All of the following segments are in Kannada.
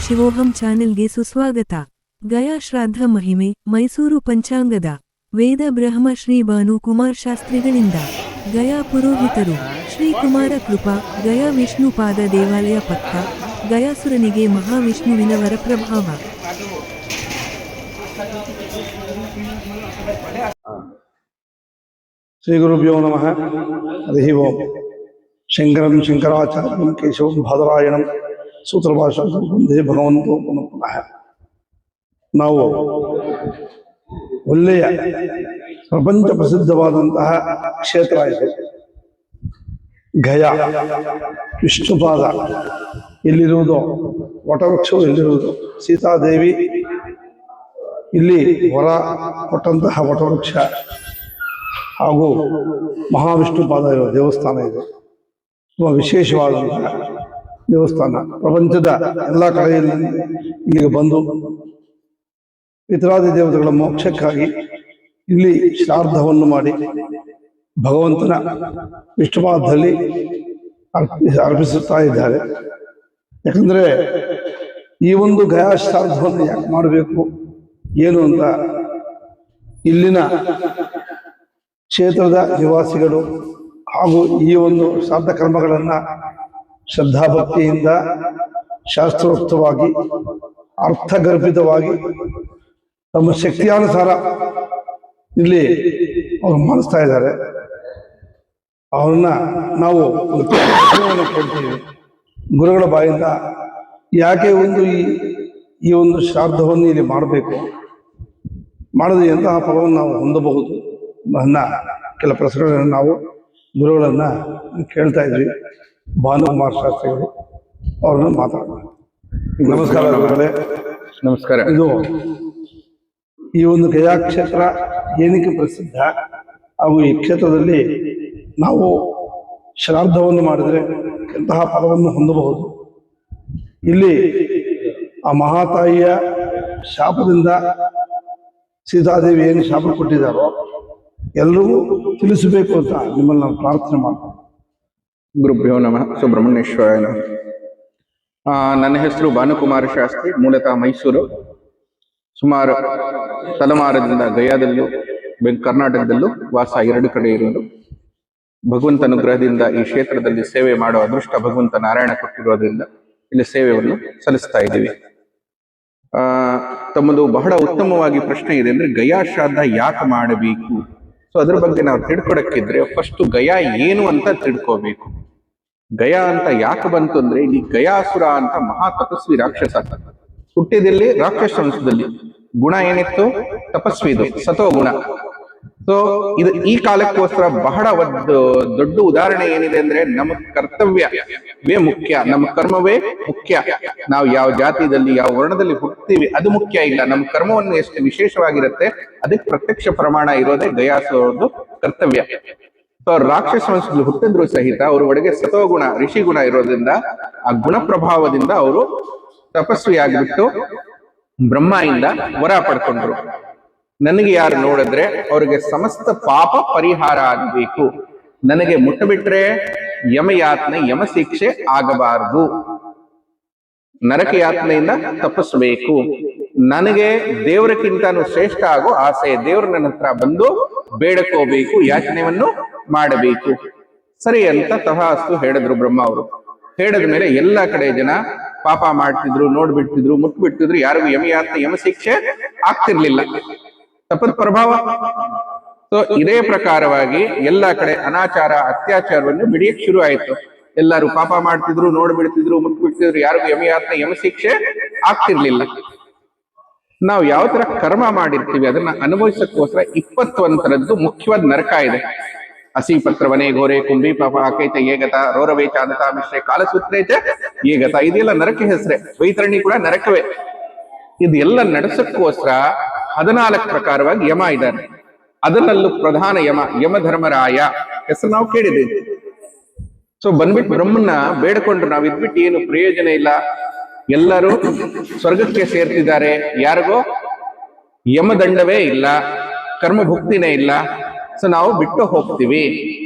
ಶಿವೋಹಂ ಚಾನೆಲ್ಗೆ ಸುಸ್ವಾಗತ. ಗಯಾ ಶ್ರಾದ್ದ ಮಹಿಮೆ ಮೈಸೂರು ಪಂಚಾಂಗದ ವೇದ ಬ್ರಹ್ಮ ಶ್ರೀ ಭಾನು ಕುಮಾರ್ ಶಾಸ್ತ್ರಿಗಳಿಂದ ಗಯಾ ಪುರೋಹಿತರು ಶ್ರೀ ಕುಮಾರ ಕೃಪಾ ಗಯಾ ವಿಷ್ಣುಪಾದ ದೇವಾಲಯ ಪಕ್ಕ ಗಯಾಸುರನಿಗೆ ಮಹಾವಿಷ್ಣುವಿನ ವರಪ್ರಭಾವ. ಶ್ರೀ ಗುರುಭ್ಯೋ ನಮಃ. ಹರಿ ಓಂ. ಶಂಕರಂ ಶಂಕರಾಚಾರ್ಯಂ ಕೇಶವಂ ಬಾದರಾಯಣಂ ಸೂತ್ರಭಾಷಾ ವಂದೇ ಭಗವಂತೋ ಪುನಃ. ನಾವು ಒಳ್ಳೆಯ ಪ್ರಪಂಚ ಪ್ರಸಿದ್ಧವಾದಂತಹ ಕ್ಷೇತ್ರ ಇದು ಗಯಾ. ವಿಷ್ಣುಪಾದ ಎಲ್ಲಿರುವುದು, ವಟವೃಕ್ಷವು ಎಲ್ಲಿರುವುದು, ಸೀತಾದೇವಿ ಇಲ್ಲಿ ವರ ಕೊಟ್ಟಂತಹ ವಟವೃಕ್ಷ ಹಾಗೂ ಮಹಾವಿಷ್ಣುಪಾದ ಇರುವ ದೇವಸ್ಥಾನ ಇದು. ತುಂಬ ವಿಶೇಷವಾದಂತಹ ದೇವಸ್ಥಾನ. ಪ್ರಪಂಚದ ಎಲ್ಲ ಕಡೆಯಲ್ಲಿ ಇಲ್ಲಿಗೆ ಬಂದು ಪಿತರಾದಿ ದೇವತೆಗಳ ಮೋಕ್ಷಕ್ಕಾಗಿ ಇಲ್ಲಿ ಶ್ರಾದ್ದವನ್ನು ಮಾಡಿ ಭಗವಂತನ ವಿಷ್ಣುಪಾದದಲ್ಲಿ ಅರ್ಪಿಸುತ್ತಾ ಇದ್ದಾರೆ. ಯಾಕಂದರೆ ಈ ಒಂದು ಗಯಾ ಶ್ರಾದ್ದವನ್ನು ಯಾಕೆ ಮಾಡಬೇಕು ಏನು ಅಂತ ಇಲ್ಲಿನ ಕ್ಷೇತ್ರದ ನಿವಾಸಿಗಳು ಹಾಗೂ ಈ ಒಂದು ಶ್ರಾದ್ದ ಕರ್ಮಗಳನ್ನು ಶ್ರದ್ಧಾಭಕ್ತಿಯಿಂದ ಶಾಸ್ತ್ರೋಕ್ತವಾಗಿ ಅರ್ಥಗರ್ಭಿತವಾಗಿ ತಮ್ಮ ಶಕ್ತಿಯಾನುಸಾರ ಇಲ್ಲಿ ಅವರು ಮಾಡಿಸ್ತಾ ಇದ್ದಾರೆ. ಅವ್ರನ್ನ ನಾವು ಕೇಳ್ತೀವಿ ಗುರುಗಳ ಬಾಯಿಂದ, ಯಾಕೆ ಒಂದು ಈ ಒಂದು ಶ್ರಾದ್ದವನ್ನು ಇಲ್ಲಿ ಮಾಡಬೇಕು, ಮಾಡದೆ ಎಂತಹ ಫಲವನ್ನು ನಾವು ಹೊಂದಬಹುದು ಅನ್ನೋ ಕೆಲ ಪ್ರಶ್ನೆಗಳನ್ನು ನಾವು ಗುರುಗಳನ್ನ ಕೇಳ್ತಾ ಇದ್ವಿ. ಭಾನುಕುಮಾರ್ ಶಾಸ್ತ್ರಿಗಳು ಅವ್ರನ್ನ ಮಾತಾಡೋಣ. ನಮಸ್ಕಾರ ಗುರುಗಳೇ. ನಮಸ್ಕಾರ. ಇದು ಈ ಒಂದು ಗಯಾ ಕ್ಷೇತ್ರ ಏನಕ್ಕೆ ಪ್ರಸಿದ್ಧ ಹಾಗೂ ಈ ಕ್ಷೇತ್ರದಲ್ಲಿ ನಾವು ಶ್ರಾದ್ದವನ್ನು ಮಾಡಿದರೆ ಎಂತಹ ಫಲವನ್ನು ಹೊಂದಬಹುದು, ಇಲ್ಲಿ ಆ ಮಹಾತಾಯಿಯ ಶಾಪದಿಂದ ಸೀತಾದೇವಿ ಏನು ಶಾಪ ಕೊಟ್ಟಿದ್ದಾರೋ ಎಲ್ಲರಿಗೂ ತಿಳಿಸಬೇಕು ಅಂತ ನಿಮ್ಮಲ್ಲಿ ನಾವು ಪ್ರಾರ್ಥನೆ ಮಾಡ್ತೀವಿ. ಗುರುಭ್ಯೋ ನಮಃ. ಸುಬ್ರಹ್ಮಣ್ಯೇಶ್ವರಾಯ ನಮಃ. ನನ್ನ ಹೆಸರು ಭಾನುಕುಮಾರ ಶಾಸ್ತ್ರಿ, ಮೂಲತಃ ಮೈಸೂರು. ಸುಮಾರು ತಲೆಮಾರದಿಂದ ಗಯಾದಲ್ಲೂ ಕರ್ನಾಟಕದಲ್ಲೂ ವಾಸ ಎರಡು ಕಡೆ ಇರುವುದು. ಭಗವಂತ ಅನುಗ್ರಹದಿಂದ ಈ ಕ್ಷೇತ್ರದಲ್ಲಿ ಸೇವೆ ಮಾಡುವ ಅದೃಷ್ಟ ಭಗವಂತ ನಾರಾಯಣ ಕೊಟ್ಟಿರೋದ್ರಿಂದ ಇಲ್ಲಿ ಸೇವೆಯನ್ನು ಸಲ್ಲಿಸ್ತಾ ಇದ್ದೀವಿ. ತಮ್ಮದು ಬಹಳ ಉತ್ತಮವಾಗಿ ಪ್ರಶ್ನೆ ಇದೆ. ಅಂದ್ರೆ ಗಯಾ ಶ್ರಾದ್ದ ಯಾಕೆ ಮಾಡಬೇಕು, ಸೊ ಅದ್ರ ಬಗ್ಗೆ ನಾವು ತಿಳ್ಕೊಡಕ್ಕಿದ್ರೆ ಫಸ್ಟ್ ಗಯಾ ಏನು ಅಂತ ತಿಳ್ಕೋಬೇಕು. ಗಯಾ ಅಂತ ಯಾಕೆ ಬಂತು ಅಂದ್ರೆ, ಇಲ್ಲಿ ಗಯಾಸುರ ಅಂತ ಮಹಾ ತಪಸ್ವಿ ರಾಕ್ಷಸ ಹುಟ್ಟಿದಲ್ಲಿ ರಾಕ್ಷಸ ವಂಶದಲ್ಲಿ. ಗುಣ ಏನಿತ್ತು? ತಪಸ್ವಿದು, ಸತೋ ಗುಣ. ಸೊ ಇದು ಈ ಕಾಲಕ್ಕೋಸ್ಕರ ಬಹಳ ದೊಡ್ಡ ಉದಾಹರಣೆ ಏನಿದೆ ಅಂದ್ರೆ, ನಮ್ಮ ಕರ್ತವ್ಯವೇ ಮುಖ್ಯ, ನಮ್ಮ ಕರ್ಮವೇ ಮುಖ್ಯ. ನಾವು ಯಾವ ಜಾತಿಯಲ್ಲಿ ಯಾವ ವರ್ಣದಲ್ಲಿ ಹುಟ್ಟುತ್ತೀವಿ ಅದು ಮುಖ್ಯ ಇಲ್ಲ, ನಮ್ಮ ಕರ್ಮವನ್ನು ಎಷ್ಟು ವಿಶೇಷವಾಗಿರುತ್ತೆ ಅದಕ್ಕೆ ಪ್ರತ್ಯಕ್ಷ ಪ್ರಮಾಣ ಇರೋದೇ ಗಯಾಸುರದ್ದು ಕರ್ತವ್ಯ. ಸೊ ರಾಕ್ಷಸ ವಂಶದಲ್ಲಿ ಹುಟ್ಟಿದ್ರು ಸಹಿತ ಅವ್ರ ಒಳಗೆ ಸತೋಗುಣ ಋಷಿ ಗುಣ ಇರೋದ್ರಿಂದ ಆ ಗುಣ ಪ್ರಭಾವದಿಂದ ಅವರು ತಪಸ್ವಿಯಾಗಿಬಿಟ್ಟು ಬ್ರಹ್ಮಯಿಂದ ವರ ಪಡ್ಕೊಂಡ್ರು. ನನಗೆ ಯಾರು ನೋಡಿದ್ರೆ ಅವ್ರಿಗೆ ಸಮಸ್ತ ಪಾಪ ಪರಿಹಾರ ಆಗಬೇಕು, ನನಗೆ ಮುಟ್ಟಬಿಟ್ರೆ ಯಮಯಾತ್ನೆ ಯಮ ಶಿಕ್ಷೆ ಆಗಬಾರದು, ನರಕ ಯಾತ್ನೆಯಿಂದ ತಪ್ಪಿಸ್ಬೇಕು, ನನಗೆ ದೇವರಕ್ಕಿಂತನೂ ಶ್ರೇಷ್ಠ ಆಗೋ ಆಸೆ, ದೇವರು ನನ್ನ ಹತ್ರ ಬಂದು ಬೇಡಕೋಬೇಕು, ಯಾಚನೆಯನ್ನು ಮಾಡಬೇಕು. ಸರಿ ಅಂತ ತಥಾಸ್ತು ಹೇಳಿದ್ರು ಬ್ರಹ್ಮ ಅವರು. ಹೇಳಿದ ಮೇಲೆ ಎಲ್ಲಾ ಕಡೆ ಜನ ಪಾಪ ಮಾಡ್ತಿದ್ರು, ನೋಡ್ಬಿಡ್ತಿದ್ರು, ಮುಟ್ಬಿಡ್ತಿದ್ರು, ಯಾರಿಗೂ ಯಮಯಾತ್ನೆ ಯಮ ಶಿಕ್ಷೆ ಆಗ್ತಿರ್ಲಿಲ್ಲ, ತಪತ್ ಪ್ರಭಾವ. ಸೊ ಇದೇ ಪ್ರಕಾರವಾಗಿ ಎಲ್ಲಾ ಕಡೆ ಅನಾಚಾರ ಅತ್ಯಾಚಾರವನ್ನು ಬಿಡಿಯಕ್ಕೆ ಶುರು ಆಯ್ತು. ಎಲ್ಲರೂ ಪಾಪ ಮಾಡ್ತಿದ್ರು, ನೋಡ್ಬಿಡ್ತಿದ್ರು, ಮುಟ್ಬಿಡ್ತಿದ್ರು, ಯಾರಿಗೂ ಯಮಯಾತ್ನೆ ಯಮ ಶಿಕ್ಷೆ ಆಗ್ತಿರ್ಲಿಲ್ಲ. ನಾವು ಯಾವ ತರ ಕರ್ಮ ಮಾಡಿರ್ತೀವಿ ಅದನ್ನ ಅನುಭವಿಸಕ್ಕೋಸ್ಕರ 21 ಮುಖ್ಯವಾದ ನರಕ ಇದೆ. ಹಸಿ ಪತ್ರವನೇ ಘೋರೆ ಕುಂಬಿ ಪಾಪ ಆಕೈತ ಏಗತ ರೋರವೇ ಚಾಂದತ ಮಿಶ್ರೆ ಕಾಲಸೂತ್ರೈತೆ ಏಗತ, ಇದೆಲ್ಲ ನರಕ ಹೆಸರೇ. ವೈತರಣಿ ಕೂಡ ನರಕವೇ. ಇದೆಲ್ಲ ನಡೆಸಕ್ಕೋಸ್ಕರ 14 ಪ್ರಕಾರವಾಗಿ ಯಮ ಇದ್ದಾರೆ. ಅದರಲ್ಲೂ ಪ್ರಧಾನ ಯಮ ಯಮಧರ್ಮರಾಯ ಹೆಸರು ನಾವು ಕೇಳಿದ್ದೀವಿ. ಸೊ ಬಂದ್ಬಿಟ್ಟು ಬ್ರಹ್ಮನ್ನ ಬೇಡ್ಕೊಂಡ್ರು, ನಾವು ಇದ್ಬಿಟ್ಟು ಏನು ಪ್ರಯೋಜನ ಇಲ್ಲ, ಎಲ್ಲರೂ ಸ್ವರ್ಗಕ್ಕೆ ಸೇರ್ತಿದ್ದಾರೆ, ಯಾರಿಗೋ ಯಮದಂಡವೇ ಇಲ್ಲ, ಕರ್ಮಭುಕ್ತಿನೇ ಇಲ್ಲ, ಸೊ ನಾವು ಬಿಟ್ಟು ಹೋಗ್ತೀವಿ.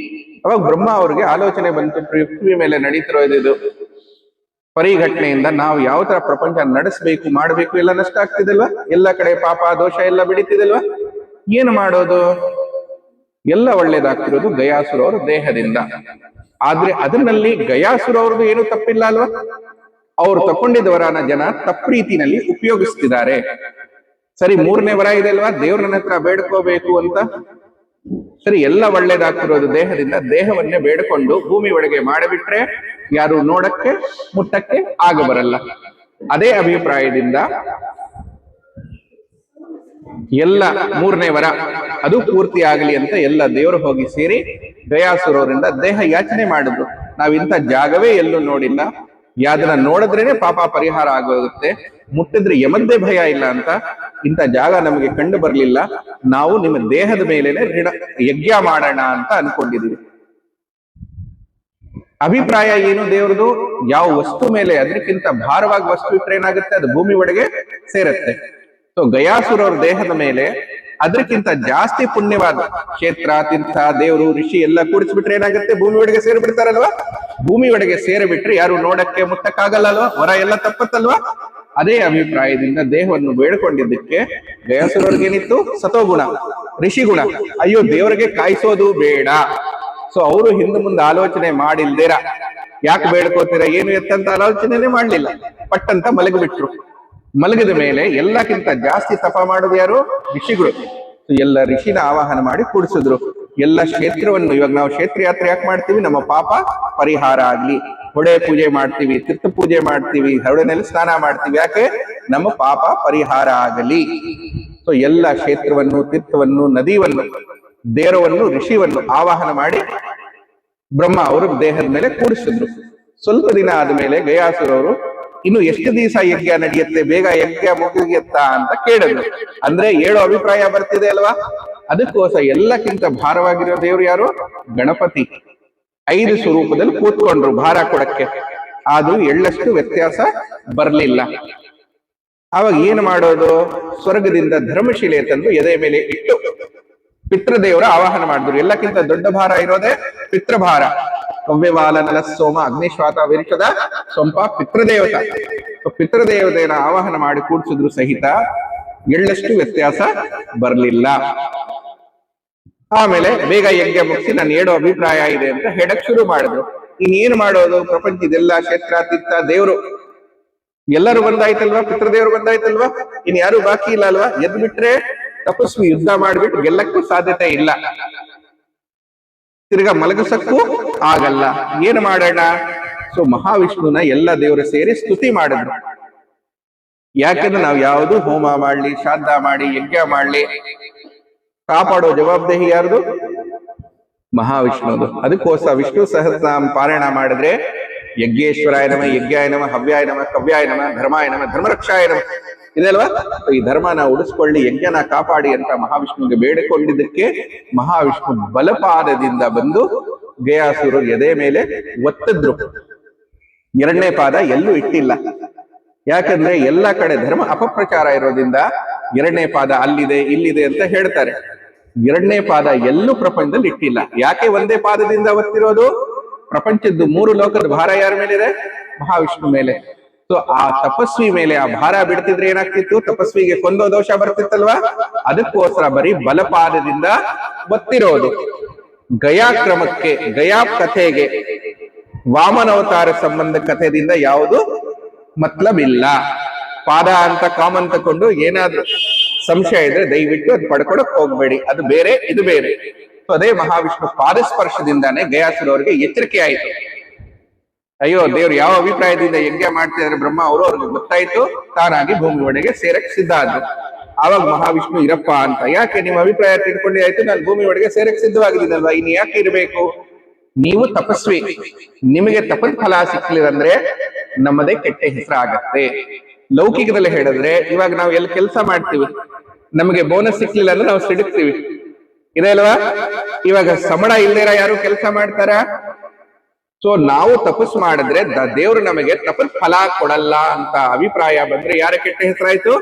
ಅವಾಗ ಬ್ರಹ್ಮ ಅವ್ರಿಗೆ ಆಲೋಚನೆ ಬಂತು, ಪೃಥ್ವಿ ಮೇಲೆ ನಡೀತಿರೋದು ಪರಿಘಟನೆಯಿಂದ ನಾವು ಯಾವ ತರ ಪ್ರಪಂಚ ನಡೆಸಬೇಕು ಮಾಡಬೇಕು ಎಲ್ಲ ನಷ್ಟ ಆಗ್ತಿದಲ್ವಾ, ಎಲ್ಲ ಕಡೆ ಪಾಪ ದೋಷ ಎಲ್ಲ ಬೆಳೀತಿದಲ್ವಾ. ಏನು ಮಾಡೋದು? ಎಲ್ಲ ಒಳ್ಳೇದಾಗ್ತಿರೋದು ಗಯಾಸುರ ಅವ್ರ ದೇಹದಿಂದ. ಆದ್ರೆ ಅದರಲ್ಲಿ ಗಯಾಸುರ ಅವ್ರದ್ದು ಏನು ತಪ್ಪಿಲ್ಲ ಅಲ್ವಾ. ಅವ್ರು ತಕೊಂಡಿದ್ದ ವರನ ಜನ ತಪ್ಪ್ರೀತಿನಲ್ಲಿ ಉಪಯೋಗಿಸ್ತಿದ್ದಾರೆ. ಸರಿ, 3ನೇ ವರ ಇದೆ ಅಲ್ವಾ, ದೇವ್ರನ ಹತ್ರ ಬೇಡ್ಕೋಬೇಕು ಅಂತ. ಸರಿ, ಎಲ್ಲ ಒಳ್ಳೇದಾಗ್ತಿರೋದು ದೇಹದಿಂದ. ದೇಹವನ್ನೇ ಬೇಡ್ಕೊಂಡು ಭೂಮಿ ಒಳಗೆ ಮಾಡಿಬಿಟ್ರೆ ಯಾರು ನೋಡಕ್ಕೆ ಮುಟ್ಟಕ್ಕೆ ಆಗ ಬರಲ್ಲ. ಅದೇ ಅಭಿಪ್ರಾಯದಿಂದ ಎಲ್ಲ 3ನೇ ವರ ಅದು ಪೂರ್ತಿ ಆಗಲಿ ಅಂತ ಎಲ್ಲ ದೇವರು ಹೋಗಿ ಸೇರಿ ಗಯಾಸುರವರಿಂದ ದೇಹ ಯಾಚನೆ ಮಾಡಿದ್ರು. ನಾವಿಂಥ ಜಾಗವೇ ಎಲ್ಲೂ ನೋಡಿಲ್ಲ, ಯಾವ್ದನ್ನ ನೋಡಿದ್ರೇನೆ ಪಾಪ ಪರಿಹಾರ ಆಗೋಗುತ್ತೆ, ಮುಟ್ಟಿದ್ರೆ ಯಮದ್ದೇ ಭಯ ಇಲ್ಲ ಅಂತ. ಇಂಥ ಜಾಗ ನಮಗೆ ಕಂಡು ಬರ್ಲಿಲ್ಲ, ನಾವು ನಿಮ್ಮ ದೇಹದ ಮೇಲೆನೆ ಯಜ್ಞ ಮಾಡೋಣ ಅಂತ ಅನ್ಕೊಂಡಿದೀವಿ. ಅಭಿಪ್ರಾಯ ಏನು ದೇವ್ರದು? ಯಾವ ವಸ್ತು ಮೇಲೆ ಅದಕ್ಕಿಂತ ಭಾರವಾಗಿ ವಸ್ತು ಇಟ್ರೆ ಏನಾಗುತ್ತೆ, ಅದು ಭೂಮಿ ಒಳಗೆ ಸೇರತ್ತೆ. ಸೊ ಗಯಾಸುರವ್ರ ದೇಹದ ಮೇಲೆ ಅದಕ್ಕಿಂತ ಜಾಸ್ತಿ ಪುಣ್ಯವಾದ ಕ್ಷೇತ್ರ, ತೀರ್ಥ, ದೇವರು, ಋಷಿ ಎಲ್ಲ ಕೂಡಿಸ್ಬಿಟ್ರೆ ಏನಾಗುತ್ತೆ, ಭೂಮಿ ಒಳಗೆ ಸೇರಿಬಿಡ್ತಾರಲ್ವಾ. ಭೂಮಿ ಒಳಗೆ ಸೇರಿಬಿಟ್ರೆ ಯಾರು ನೋಡಕ್ಕೆ ಮುಟ್ಟಕ್ಕಾಗಲ್ಲ ಅಲ್ವಾ, ವರ ಎಲ್ಲ ತಪ್ಪತ್ತಲ್ವಾ. ಅದೇ ಅಭಿಪ್ರಾಯದಿಂದ ದೇಹವನ್ನು ಬೇಡ್ಕೊಂಡಿದ್ದಕ್ಕೆ ಗಯಾಸುರವ್ರಿಗೇನಿತ್ತು, ಸತೋಗುಣ, ಋಷಿಗುಣ. ಅಯ್ಯೋ, ದೇವರಿಗೆ ಕಾಯಿಸೋದು ಬೇಡ. ಸೊ ಅವರು ಹಿಂದೆ ಮುಂದೆ ಆಲೋಚನೆ ಮಾಡಿಲ್ದೇರ ಯಾಕೆ ಬೇಡ್ಕೋತೀರ ಏನು ಎತ್ತಂತ ಆಲೋಚನೆನೇ ಮಾಡ್ಲಿಲ್ಲ, ಪಟ್ಟಂತ ಮಲಗಿಬಿಟ್ರು. ಮಲಗಿದ ಮೇಲೆ ಎಲ್ಲಕ್ಕಿಂತ ಜಾಸ್ತಿ ತಪ ಮಾಡೋದು ಯಾರು? ಋಷಿಗಳು. ಎಲ್ಲ ಋಷಿನ ಆವಾಹನ ಮಾಡಿ ಕೂಡಿಸಿದ್ರು. ಎಲ್ಲ ಕ್ಷೇತ್ರವನ್ನು, ಇವಾಗ ನಾವು ಕ್ಷೇತ್ರ ಯಾತ್ರೆ ಯಾಕೆ ಮಾಡ್ತೀವಿ? ನಮ್ಮ ಪಾಪ ಪರಿಹಾರ ಆಗ್ಲಿ. ಹೊಡೆ ಪೂಜೆ ಮಾಡ್ತೀವಿ, ತೀರ್ಥ ಪೂಜೆ ಮಾಡ್ತೀವಿ, ಹೊಡೆನಲ್ಲಿ ಸ್ನಾನ ಮಾಡ್ತೀವಿ. ಯಾಕೆ? ನಮ್ಮ ಪಾಪ ಪರಿಹಾರ ಆಗಲಿ. ಸೊ ಎಲ್ಲ ಕ್ಷೇತ್ರವನ್ನು, ತೀರ್ಥವನ್ನು, ನದಿಯನ್ನು, ದೇವರವನ್ನು, ಋಷಿಯನ್ನು ಆವಾಹನ ಮಾಡಿ ಬ್ರಹ್ಮ ಅವರು ದೇಹದ ಮೇಲೆ ಕೂಡಿಸಿದ್ರು. ಸ್ವಲ್ಪ ದಿನ ಆದ್ಮೇಲೆ ಗಯಾಸುರವರು ಇನ್ನು ಎಷ್ಟು ದಿವಸ ಯಜ್ಞ ನಡೆಯುತ್ತೆ, ಬೇಗ ಯಜ್ಞ ಮುಗಿಯುತ್ತಾ ಅಂತ ಕೇಳಿದ್ರು. ಅಂದ್ರೆ 7 ಅಭಿಪ್ರಾಯ ಬರ್ತಿದೆ ಅಲ್ವಾ. ಅದಕ್ಕೋಸ್ಕರ ಎಲ್ಲಕ್ಕಿಂತ ಭಾರವಾಗಿರೋ ದೇವರು ಯಾರು? ಗಣಪತಿ. 5 ಸ್ವರೂಪದಲ್ಲಿ ಕೂತ್ಕೊಂಡ್ರು ಭಾರ ಕೊಡಕ್ಕೆ. ಅದು ಎಳ್ಳಷ್ಟು ವ್ಯತ್ಯಾಸ ಬರ್ಲಿಲ್ಲ. ಅವಾಗ ಏನ್ ಮಾಡೋದು? ಸ್ವರ್ಗದಿಂದ ಧರ್ಮಶಿಲೆ ತಂದು ಎದೆ ಮೇಲೆ ಇಟ್ಟು ಪಿತೃದೇವರ ಆವಾಹನ ಮಾಡಿದ್ರು. ಎಲ್ಲಕ್ಕಿಂತ ದೊಡ್ಡ ಭಾರ ಇರೋದೇ ಪಿತೃಭಾರ. ಕವ್ಯವಾಲ ನಲ ಸೋಮ ಅಗ್ನಿಶ್ವಾತ ವಿರಿಷದ ಸೊಂಪ ಪಿತೃದೇವತ. ಪಿತೃದೇವತೆಯ ಆವಾಹನ ಮಾಡಿ ಕೂಡಿಸಿದ್ರು ಸಹಿತ ಎಳ್ಳಷ್ಟು ವ್ಯತ್ಯಾಸ ಬರ್ಲಿಲ್ಲ. ಆಮೇಲೆ ಬೇಗ ಯಜ್ಞ ಮುಗಿಸಿ ನಾನು 7 ಅಭಿಪ್ರಾಯ ಇದೆ ಅಂತ ಹೇಳಕ್ ಶುರು ಮಾಡಿದ್ರು. ಇನ್ನೇನು ಮಾಡೋದು? ಪ್ರಪಂಚದೆಲ್ಲ ಕ್ಷೇತ್ರ, ತೀರ್ಥ, ದೇವರು ಎಲ್ಲರೂ ಬಂದಾಯ್ತಲ್ವಾ, ಪಿತೃದೇವರು ಬಂದಾಯ್ತಲ್ವಾ, ಇನ್ ಯಾರು ಬಾಕಿ ಇಲ್ಲ ಅಲ್ವಾ. ಎದ್ ಬಿಟ್ರೆ ತಪಸ್ವಿ ಯುದ್ಧ ಮಾಡ್ಬಿಟ್ಟು ಗೆಲ್ಲಕ್ಕೂ ಸಾಧ್ಯತೆ ಇಲ್ಲ, ತಿರ್ಗಾ ಮಲಗಿಸಕ್ಕೂ ಆಗಲ್ಲ. ಏನ್ ಮಾಡೋಣ? ಸೊ ಮಹಾವಿಷ್ಣುನ ಎಲ್ಲ ದೇವರು ಸೇರಿ ಸ್ತುತಿ ಮಾಡಿದ್ರು. ಯಾಕೆಂದ್ರೆ ನಾವು ಯಾವುದು ಹೋಮ ಮಾಡ್ಲಿ, ಶ್ರಾದ್ದ ಮಾಡಿ, ಯಜ್ಞ ಮಾಡ್ಲಿ, ಕಾಪಾಡೋ ಜವಾಬ್ದಾರಿ ಯಾರ್ದು? ಮಹಾವಿಷ್ಣುದು. ಅದಕ್ಕೋಸ್ಕರ ವಿಷ್ಣು ಸಹಸ್ರನಾಮ ಪಾರಾಯಣ ಮಾಡಿದ್ರೆ ಯಜ್ಞೇಶ್ವರಾಯ ನಮ, ಯಜ್ಞಾಯ ನಮ, ಹವ್ಯಾಯ ನಮ, ಕವ್ಯಾಯ ನಮ, ಧರ್ಮಾಯ ನಮ, ಧರ್ಮರಕ್ಷಾಯ ನಮ ಇದಲ್ವಾ. ಈ ಧರ್ಮನ ಉಳಿಸ್ಕೊಳ್ಳಿ, ಯಜ್ಞನ ಕಾಪಾಡಿ ಅಂತ ಮಹಾವಿಷ್ಣುವಿಗೆ ಬೇಡಿಕೊಂಡಿದ್ದಕ್ಕೆ ಮಹಾವಿಷ್ಣು ಬಲಪಾದದಿಂದ ಬಂದು ಗಯಾಸುರ ಎದೆ ಮೇಲೆ ಒತ್ತಿದ್ರು. 2ನೇ ಪಾದ ಎಲ್ಲೂ ಇಟ್ಟಿಲ್ಲ. ಯಾಕಂದ್ರೆ ಎಲ್ಲ ಕಡೆ ಧರ್ಮ ಅಪಪ್ರಚಾರ ಇರೋದ್ರಿಂದ 2ನೇ ಪಾದ ಅಲ್ಲಿದೆ ಇಲ್ಲಿದೆ ಅಂತ ಹೇಳ್ತಾರೆ. 2ನೇ ಪಾದ ಎಲ್ಲೂ ಪ್ರಪಂಚದಲ್ಲಿ ಇಟ್ಟಿಲ್ಲ. ಯಾಕೆ ಒಂದೇ ಪಾದದಿಂದ ಒತ್ತಿರೋದು? ಪ್ರಪಂಚದ್ದು 3 ಲೋಕದ ಭಾರ ಯಾರ ಮೇಲಿದೆ? ಮಹಾವಿಷ್ಣು ಮೇಲೆ. ಸೊ ಆ ತಪಸ್ವಿ ಮೇಲೆ ಆ ಭಾರ ಬಿಡ್ತಿದ್ರೆ ಏನಾಗ್ತಿತ್ತು? ತಪಸ್ವಿಗೆ ಕೊಂದೋ ದೋಷ ಬರ್ತಿತ್ತಲ್ವಾ. ಅದಕ್ಕೋಸ್ಕರ ಬರೀ ಬಲಪಾದದಿಂದ ಒತ್ತಿರೋದು. ಗಯಾ ಕ್ರಮಕ್ಕೆ, ಗಯಾ ಕಥೆಗೆ, ವಾಮನವತಾರ ಸಂಬಂಧ ಕಥೆಯಿಂದ ಯಾವುದು ಮತ್ಲಬ್ ಇಲ್ಲ. ಪಾದ ಅಂತ ಕಾಮನ್ ತಕೊಂಡು ಏನಾದ್ರೂ ಸಂಶಯ ಇದ್ರೆ ದಯವಿಟ್ಟು ಅದು ಪಡ್ಕೊಡಕ್ ಹೋಗ್ಬೇಡಿ. ಅದು ಬೇರೆ, ಇದು ಬೇರೆ. ಸೊ ಅದೇ ಮಹಾವಿಷ್ಣು ಪಾದಸ್ಪರ್ಶದಿಂದಾನೇ ಗಯಾಸುರವರಿಗೆ ಎಚ್ಚರಿಕೆ ಆಯಿತು. ಅಯ್ಯೋ, ದೇವ್ರು ಯಾವ ಅಭಿಪ್ರಾಯದಿಂದ ಯಜ್ಞ ಮಾಡ್ತಿದ್ರೆ ಬ್ರಹ್ಮ ಅವರು, ಅವ್ರಿಗೆ ಗೊತ್ತಾಯ್ತು. ತಾನಾಗಿ ಭೂಮಿ ಒಳಗೆ ಸೇರಕ್ ಸಿದ್ಧ ಆದ್ರು. ಆವಾಗ ಮಹಾವಿಷ್ಣು ಇರಪ್ಪ ಅಂತ, ಯಾಕೆ ನಿಮ್ಮ ಅಭಿಪ್ರಾಯ ತಿಳ್ಕೊಂಡೆ ಆಯ್ತು, ನಾನು ಭೂಮಿ ಒಳಗೆ ಸೇರಕ್ ಸಿದ್ಧವಾಗಿದ್ದೀನಲ್ವಾ, ಇನ್ನು ಯಾಕೆ ಇರಬೇಕು? ನೀವು ತಪಸ್ವಿ, ನಿಮಗೆ ತಪಸ್ ಫಲ ಸಿಕ್ಲಿರಂದ್ರೆ ನಮ್ಮದೇ ಕೆಟ್ಟ ಹೆಸರು ಆಗತ್ತೆ. ಲೌಕಿಕದಲ್ಲಿ ಹೇಳಿದ್ರೆ ಇವಾಗ ನಾವು ಎಲ್ಲಿ ಕೆಲಸ ಮಾಡ್ತೀವಿ, ನಮಗೆ ಬೋನಸ್ ಸಿಕ್ಲಿಲ್ಲ ಅಂದ್ರೆ ನಾವು ಸಿಡುಕ್ತೀವಿ, ಇದೆ ಅಲ್ವಾ. ಇವಾಗ ಸಂಬಳ ಇಲ್ದೇರ ಯಾರು ಕೆಲಸ ಮಾಡ್ತಾರ? ಸೊ ನಾವು ತಪಸ್ ಮಾಡಿದ್ರೆ ದೇವ್ರು ನಮಗೆ ತಪಸ್ ಫಲ ಕೊಡಲ್ಲ ಅಂತ ಅಭಿಪ್ರಾಯ ಬಂದ್ರೆ ಯಾರ ಕೆಟ್ಟ ಹೆಸರಾಯ್ತು?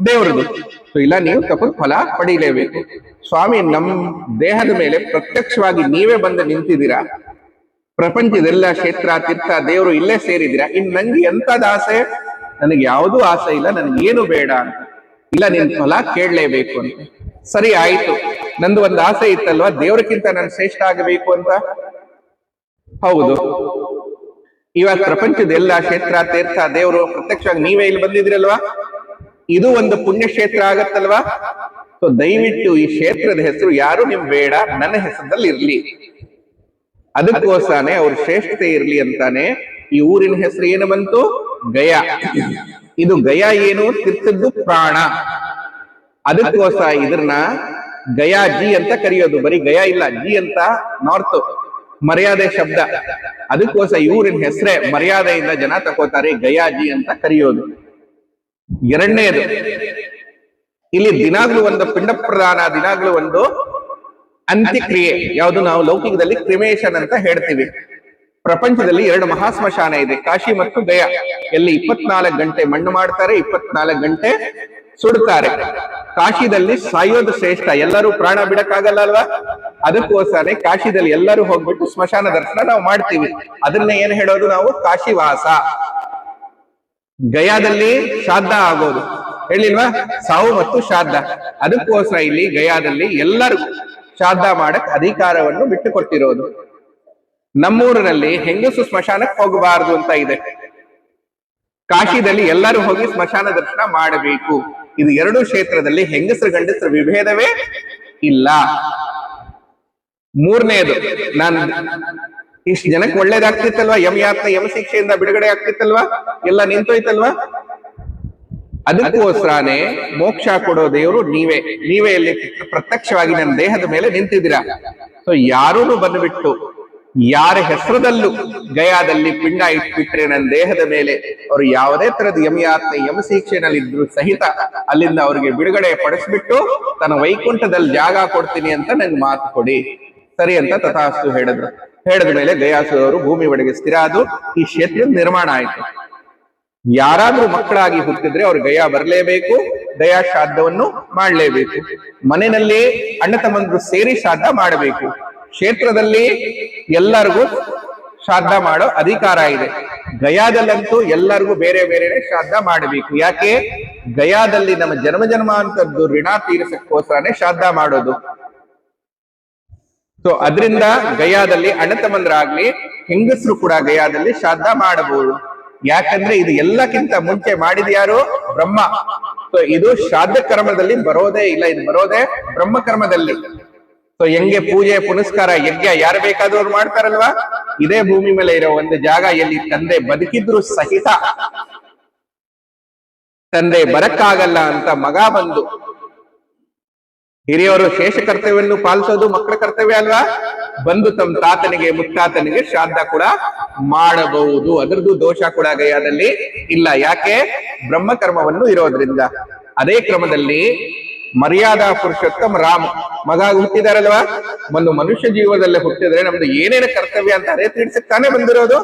ದೇವ್ರದು. ಸೊ ಇಲ್ಲ, ನೀವು ತಪಸ್ ಫಲ ಪಡೀಲೇಬೇಕು. ಸ್ವಾಮಿ, ನಮ್ ದೇಹದ ಮೇಲೆ ಪ್ರತ್ಯಕ್ಷವಾಗಿ ನೀವೇ ಬಂದು ನಿಂತಿದ್ದೀರಾ, ಪ್ರಪಂಚದೆಲ್ಲ ಕ್ಷೇತ್ರ ತೀರ್ಥ ದೇವರು ಇಲ್ಲೇ ಸೇರಿದಿರ, ಇನ್ ನಂಗೆ ಎಂತದ ಆಸೆ? ನನಗೆ ಯಾವುದೂ ಆಸೆ ಇಲ್ಲ, ನನಗೇನು ಬೇಡ ಅಂತ. ಇಲ್ಲ, ನಿನ್ ಫಲ ಕೇಳಲೇಬೇಕು ಅಂತ. ಸರಿ ಆಯ್ತು, ನಂದು ಒಂದು ಆಸೆ ಇತ್ತಲ್ವಾ, ದೇವ್ರಕ್ಕಿಂತ ನಾನು ಶ್ರೇಷ್ಠ ಆಗಬೇಕು ಅಂತ. ಹೌದು, ಇವಾಗ ಪ್ರಪಂಚದೆಲ್ಲ ಕ್ಷೇತ್ರ ತೀರ್ಥ ದೇವರು ಪ್ರತ್ಯಕ್ಷವಾಗಿ ನೀವೇ ಇಲ್ಲಿ ಬಂದಿದ್ರಲ್ವಾ, ಇದು ಒಂದು ಪುಣ್ಯ ಕ್ಷೇತ್ರ ಆಗತ್ತಲ್ವಾ. ಸೊ ದಯವಿಟ್ಟು ಈ ಕ್ಷೇತ್ರದ ಹೆಸರು ಯಾರು ನಿಮ್ ಬೇಡ, ನನ್ನ ಹೆಸರಲ್ಲಿ ಇರ್ಲಿ. ಅದಕ್ಕೋಸ್ಕರನೇ ಅವ್ರ ಶ್ರೇಷ್ಠತೆ ಇರ್ಲಿ ಅಂತಾನೆ ಈ ಊರಿನ ಹೆಸರು ಏನು ಬಂತು? ಗಯಾ. ಇದು ಗಯಾ ಏನು? ತೀರ್ಥದ್ದು ಪ್ರಾಣ. ಅದಕ್ಕೋಸ್ಕರ ಇದನ್ನ ಗಯಾ ಜಿ ಅಂತ ಕರೆಯೋದು. ಬರೀ ಗಯಾ ಇಲ್ಲ, ಜಿ ಅಂತ ನಾರ್ತ್ ಮರ್ಯಾದೆ ಶಬ್ದ. ಅದಕ್ಕೋಸ್ಕರ ಈ ಊರಿನ ಹೆಸರೇ ಮರ್ಯಾದೆಯಿಂದ ಜನ ತಗೋತಾರೆ, ಗಯಾಜಿ ಅಂತ ಕರೆಯೋದು. ಎರಡನೇದು, ಇಲ್ಲಿ ದಿನಾಗ್ಲೂ ಒಂದು ಪಿಂಡ ಪ್ರದಾನ, ದಿನಾಗ್ಲೂ ಒಂದು ಅಂತ್ಯಕ್ರಿಯೆ. ಯಾವುದು ನಾವು ಲೌಕಿಕದಲ್ಲಿ ಕ್ರಿಮೇಷನ್ ಅಂತ ಹೇಳ್ತೀವಿ. ಪ್ರಪಂಚದಲ್ಲಿ 2 ಮಹಾಶ್ಮಶಾನ ಇದೆ, ಕಾಶಿ ಮತ್ತು ಗಯಾ. ಎಲ್ಲಿ 24 ಗಂಟೆ ಮಣ್ಣು ಮಾಡ್ತಾರೆ, 24 ಗಂಟೆ ಸುಡ್ತಾರೆ. ಕಾಶಿದಲ್ಲಿ ಸಾಯೋದು ಶ್ರೇಷ್ಠ, ಎಲ್ಲರೂ ಪ್ರಾಣ ಬಿಡಕ್ಕಾಗಲ್ಲ ಅಲ್ವಾ. ಅದಕ್ಕೋಸ್ಕರ ಕಾಶಿದಲ್ಲಿ ಎಲ್ಲರೂ ಹೋಗ್ಬಿಟ್ಟು ಸ್ಮಶಾನ ದರ್ಶನ ನಾವು ಮಾಡ್ತೀವಿ. ಅದನ್ನ ಏನ್ ಹೇಳೋದು ನಾವು? ಕಾಶಿವಾಸ. ಗಯಾದಲ್ಲಿ ಶ್ರಾದ್ದ ಆಗೋದು ಹೇಳಿಲ್ವಾ, ಸಾವು ಮತ್ತು ಶ್ರಾದ್ದ. ಅದಕ್ಕೋಸ್ಕರ ಇಲ್ಲಿ ಗಯಾದಲ್ಲಿ ಎಲ್ಲರೂ ಶ್ರಾದ್ದ ಮಾಡಕ್ ಅಧಿಕಾರವನ್ನು ಬಿಟ್ಟು ಕೊಟ್ಟಿರೋದು. ನಮ್ಮೂರಿನಲ್ಲಿ ಹೆಂಗಸು ಸ್ಮಶಾನಕ್ಕೆ ಹೋಗಬಾರದು ಅಂತ ಇದೆ. ಕಾಶಿದಲ್ಲಿ ಎಲ್ಲರೂ ಹೋಗಿ ಸ್ಮಶಾನ ದರ್ಶನ ಮಾಡಬೇಕು. ಇದು 2 ಕ್ಷೇತ್ರದಲ್ಲಿ ಹೆಂಗಸರು ಗಂಡಸರ ವಿಭೇದವೇ ಇಲ್ಲ. ಮೂರನೇದು, ನಾನು ಇಷ್ಟು ಜನಕ್ಕೆ ಒಳ್ಳೇದಾಗ್ತಿತ್ತಲ್ವಾ, ಯಮಯಾತ್ನ ಯಮ ಶಿಕ್ಷೆಯಿಂದ ಬಿಡುಗಡೆ ಆಗ್ತಿತ್ತಲ್ವಾ, ಎಲ್ಲ ನಿಂತೋಯ್ತಲ್ವಾ. ಅದಕ್ಕೋಸ್ಕರನೇ ಮೋಕ್ಷ ಕೊಡೋ ದೇವರು ನೀವೇ. ನೀವೇ ಇಲ್ಲಿ ಪ್ರತ್ಯಕ್ಷವಾಗಿ ನನ್ನ ದೇಹದ ಮೇಲೆ ನಿಂತಿದ್ದೀರಾ. ಸೊ ಯಾರೂ ಬಂದುಬಿಟ್ಟು ಯಾರ ಹೆಸರದಲ್ಲೂ ಗಯಾದಲ್ಲಿ ಪಿಂಡ ಇಟ್ಬಿಟ್ರೆ ನನ್ನ ದೇಹದ ಮೇಲೆ, ಅವರು ಯಾವುದೇ ತರದ ಯಮಯಾತ್ನ ಯಮ ಶಿಕ್ಷೆನಲ್ಲಿ ಇದ್ರು ಸಹಿತ ಅಲ್ಲಿಂದ ಅವ್ರಿಗೆ ಬಿಡುಗಡೆ ಪಡಿಸ್ಬಿಟ್ಟು ತನ್ನ ವೈಕುಂಠದಲ್ಲಿ ಜಾಗ ಕೊಡ್ತೀನಿ ಅಂತ ನಂಗೆ ಮಾತು ಕೊಡಿ. ಸರಿ ಅಂತ ತಥಾಸ್ತು ಹೇಳಿದ್ರು. ಹೇಳಿದ ಮೇಲೆ ಗಯಾಸುರವರು ಭೂಮಿ ಒಳಗೆ ಸ್ಥಿರ ಆದು ಈ ಕ್ಷೇತ್ರ ನಿರ್ಮಾಣ ಆಯ್ತು. ಯಾರಾದ್ರೂ ಮಕ್ಕಳಾಗಿ ಹುಟ್ಟಿದ್ರೆ ಅವ್ರು ಗಯಾ ಬರಲೇಬೇಕು, ಗಯಾ ಶ್ರಾದ್ದವನ್ನು ಮಾಡಲೇಬೇಕು. ಮನೆಯಲ್ಲಿ ಅಣ್ಣ ತಮ್ಮಂದ್ರು ಸೇರಿ ಶ್ರಾದ್ದ ಮಾಡಬೇಕು. ಕ್ಷೇತ್ರದಲ್ಲಿ ಎಲ್ಲರಿಗೂ ಶ್ರಾದ್ದ ಮಾಡೋ ಅಧಿಕಾರ ಇದೆ. ಗಯಾದಲ್ಲಂತೂ ಎಲ್ಲರಿಗೂ ಬೇರೆ ಬೇರೆ ಶ್ರಾದ್ದ ಮಾಡಬೇಕು. ಯಾಕೆ? ಗಯಾದಲ್ಲಿ ನಮ್ಮ ಜನ್ಮ ಜನ್ಮಾಂತರದ್ದು ಋಣ ತೀರಿಸಕ್ಕೋಸ್ಕರನೇ ಶ್ರಾದ್ದ ಮಾಡೋದು. ಸೊ ಅದರಿಂದ ಗಯಾದಲ್ಲಿ ಅಣ್ಣ ತಮ್ಮಂದ್ರಾಗ್ಲಿ ಹೆಂಗಸರು ಕೂಡ ಗಯಾದಲ್ಲಿ ಶ್ರಾದ್ದ ಮಾಡಬಹುದು. ಯಾಕಂದ್ರೆ ಇದು ಎಲ್ಲಕ್ಕಿಂತ ಮುಂಚೆ ಮಾಡಿದ ಯಾರು? ಬ್ರಹ್ಮ. ಸೊ ಇದು ಶ್ರಾದ್ದ ಕರ್ಮದಲ್ಲಿ ಬರೋದೇ ಇಲ್ಲ, ಇದು ಬರೋದೇ ಬ್ರಹ್ಮ ಕರ್ಮದಲ್ಲಿ. ಸೊ ಹೆಂಗೆ ಪೂಜೆ ಪುನಸ್ಕಾರ ಯಜ್ಞ ಯಾರು ಬೇಕಾದವ್ರು ಮಾಡ್ತಾರಲ್ವಾ, ಇದೇ ಭೂಮಿ ಮೇಲೆ ಇರೋ ಒಂದು ಜಾಗ ಎಲ್ಲಿ ತಂದೆ ಬದುಕಿದ್ರು ಸಹಿತ ತಂದೆ ಬರಕ್ಕಾಗಲ್ಲ ಅಂತ ಮಗ ಬಂದು, ಹಿರಿಯವರು ಶೇಷ ಕರ್ತವ್ಯವನ್ನು ಪಾಲಿಸೋದು ಮಕ್ಕಳ ಕರ್ತವ್ಯ ಅಲ್ವಾ, ಬಂದು ತಮ್ಮ ತಾತನಿಗೆ ಮುತ್ತಾತನಿಗೆ ಶ್ರಾದ್ದ ಕೂಡ ಮಾಡಬಹುದು. ಅದರದ್ದು ದೋಷ ಕೂಡ ಗಯಾದಲ್ಲಿ ಇಲ್ಲ. ಯಾಕೆ? ಬ್ರಹ್ಮಕರ್ಮವನ್ನು ಇರೋದ್ರಿಂದ. ಅದೇ ಕ್ರಮದಲ್ಲಿ ಮರ್ಯಾದಾ ಪುರುಷೋತ್ತಮ ರಾಮ ಮಗ ಹುಟ್ಟಿದಾರಲ್ವಾ, ಒಂದು ಮನುಷ್ಯ ಜೀವದಲ್ಲಿ ಹುಟ್ಟಿದ್ರೆ ನಮ್ದು ಏನೇನು ಕರ್ತವ್ಯ ಅಂತ ಅದೇ ತಿಳಿಸಕ್ ತಾನೇ ಬಂದಿರೋದು.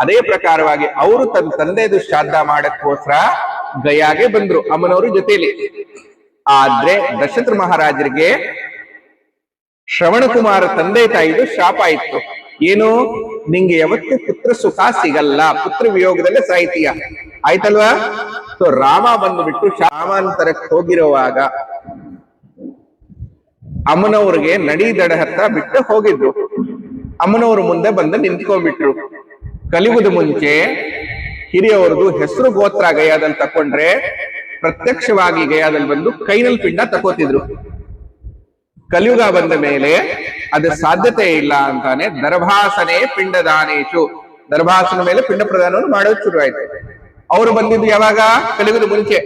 ಅದೇ ಪ್ರಕಾರವಾಗಿ ಅವರು ತನ್ನ ತಂದೆದು ಶ್ರಾದ್ದ ಮಾಡಕ್ಕೋಸ್ಕರ ಗಯಾಗೆ ಬಂದ್ರು ಅಮ್ಮನವರು ಜೊತೆಲಿ. ಆದ್ರೆ ದಶರಥ ಮಹಾರಾಜರಿಗೆ ಶ್ರವಣ ಕುಮಾರ ತಂದೆ ತಾಯಿದು ಶಾಪ ಇತ್ತು. ಏನು? ನಿಂಗೆ ಯಾವತ್ತೂ ಪುತ್ರ ಸುಖ ಸಿಗಲ್ಲ, ಪುತ್ರ ವಿಯೋಗದಲ್ಲೇ ಸಾಯ್ತೀಯ, ಆಯ್ತಲ್ವಾ. ಸೊ ರಾಮ ಬಂದುಬಿಟ್ಟು ಶಾಮಾಂತರಕ್ಕೆ ಹೋಗಿರುವಾಗ ಅಮ್ಮನವ್ರಿಗೆ ನಡಿ ದಡ ಹತ್ರ ಬಿಟ್ಟು ಹೋಗಿದ್ರು. ಅಮ್ಮನವ್ರ ಮುಂದೆ ಬಂದು ನಿಂತ್ಕೊಂಡ್ಬಿಟ್ರು. ಕಲಿಯುಗದ ಮುಂಚೆ ಹಿರಿಯವರದು ಹೆಸರು ಗೋತ್ರ ಗಯಾದಲ್ಲಿ ತಕೊಂಡ್ರೆ ಪ್ರತ್ಯಕ್ಷವಾಗಿ ಗಯಾದಲ್ಲಿ ಬಂದು ಕೈನಲ್ಲಿ ಪಿಂಡ ತಕೋತಿದ್ರು. ಕಲಿಯುಗ ಬಂದ ಮೇಲೆ ಅದು ಸಾಧ್ಯತೆ ಇಲ್ಲ ಅಂತಾನೆ ದರ್ಭಾಸನೆ ಪಿಂಡದಾನೇಶು, ದರ್ಭಾಸನ ಮೇಲೆ ಪಿಂಡ ಪ್ರದಾನವನ್ನು ಮಾಡೋದು ಶುರು ಆಯ್ತು. ಅವರು ಬಂದಿದ್ದು ಯಾವಾಗ? ಕಲಿಯುಗದ ಮುಂಚೆ.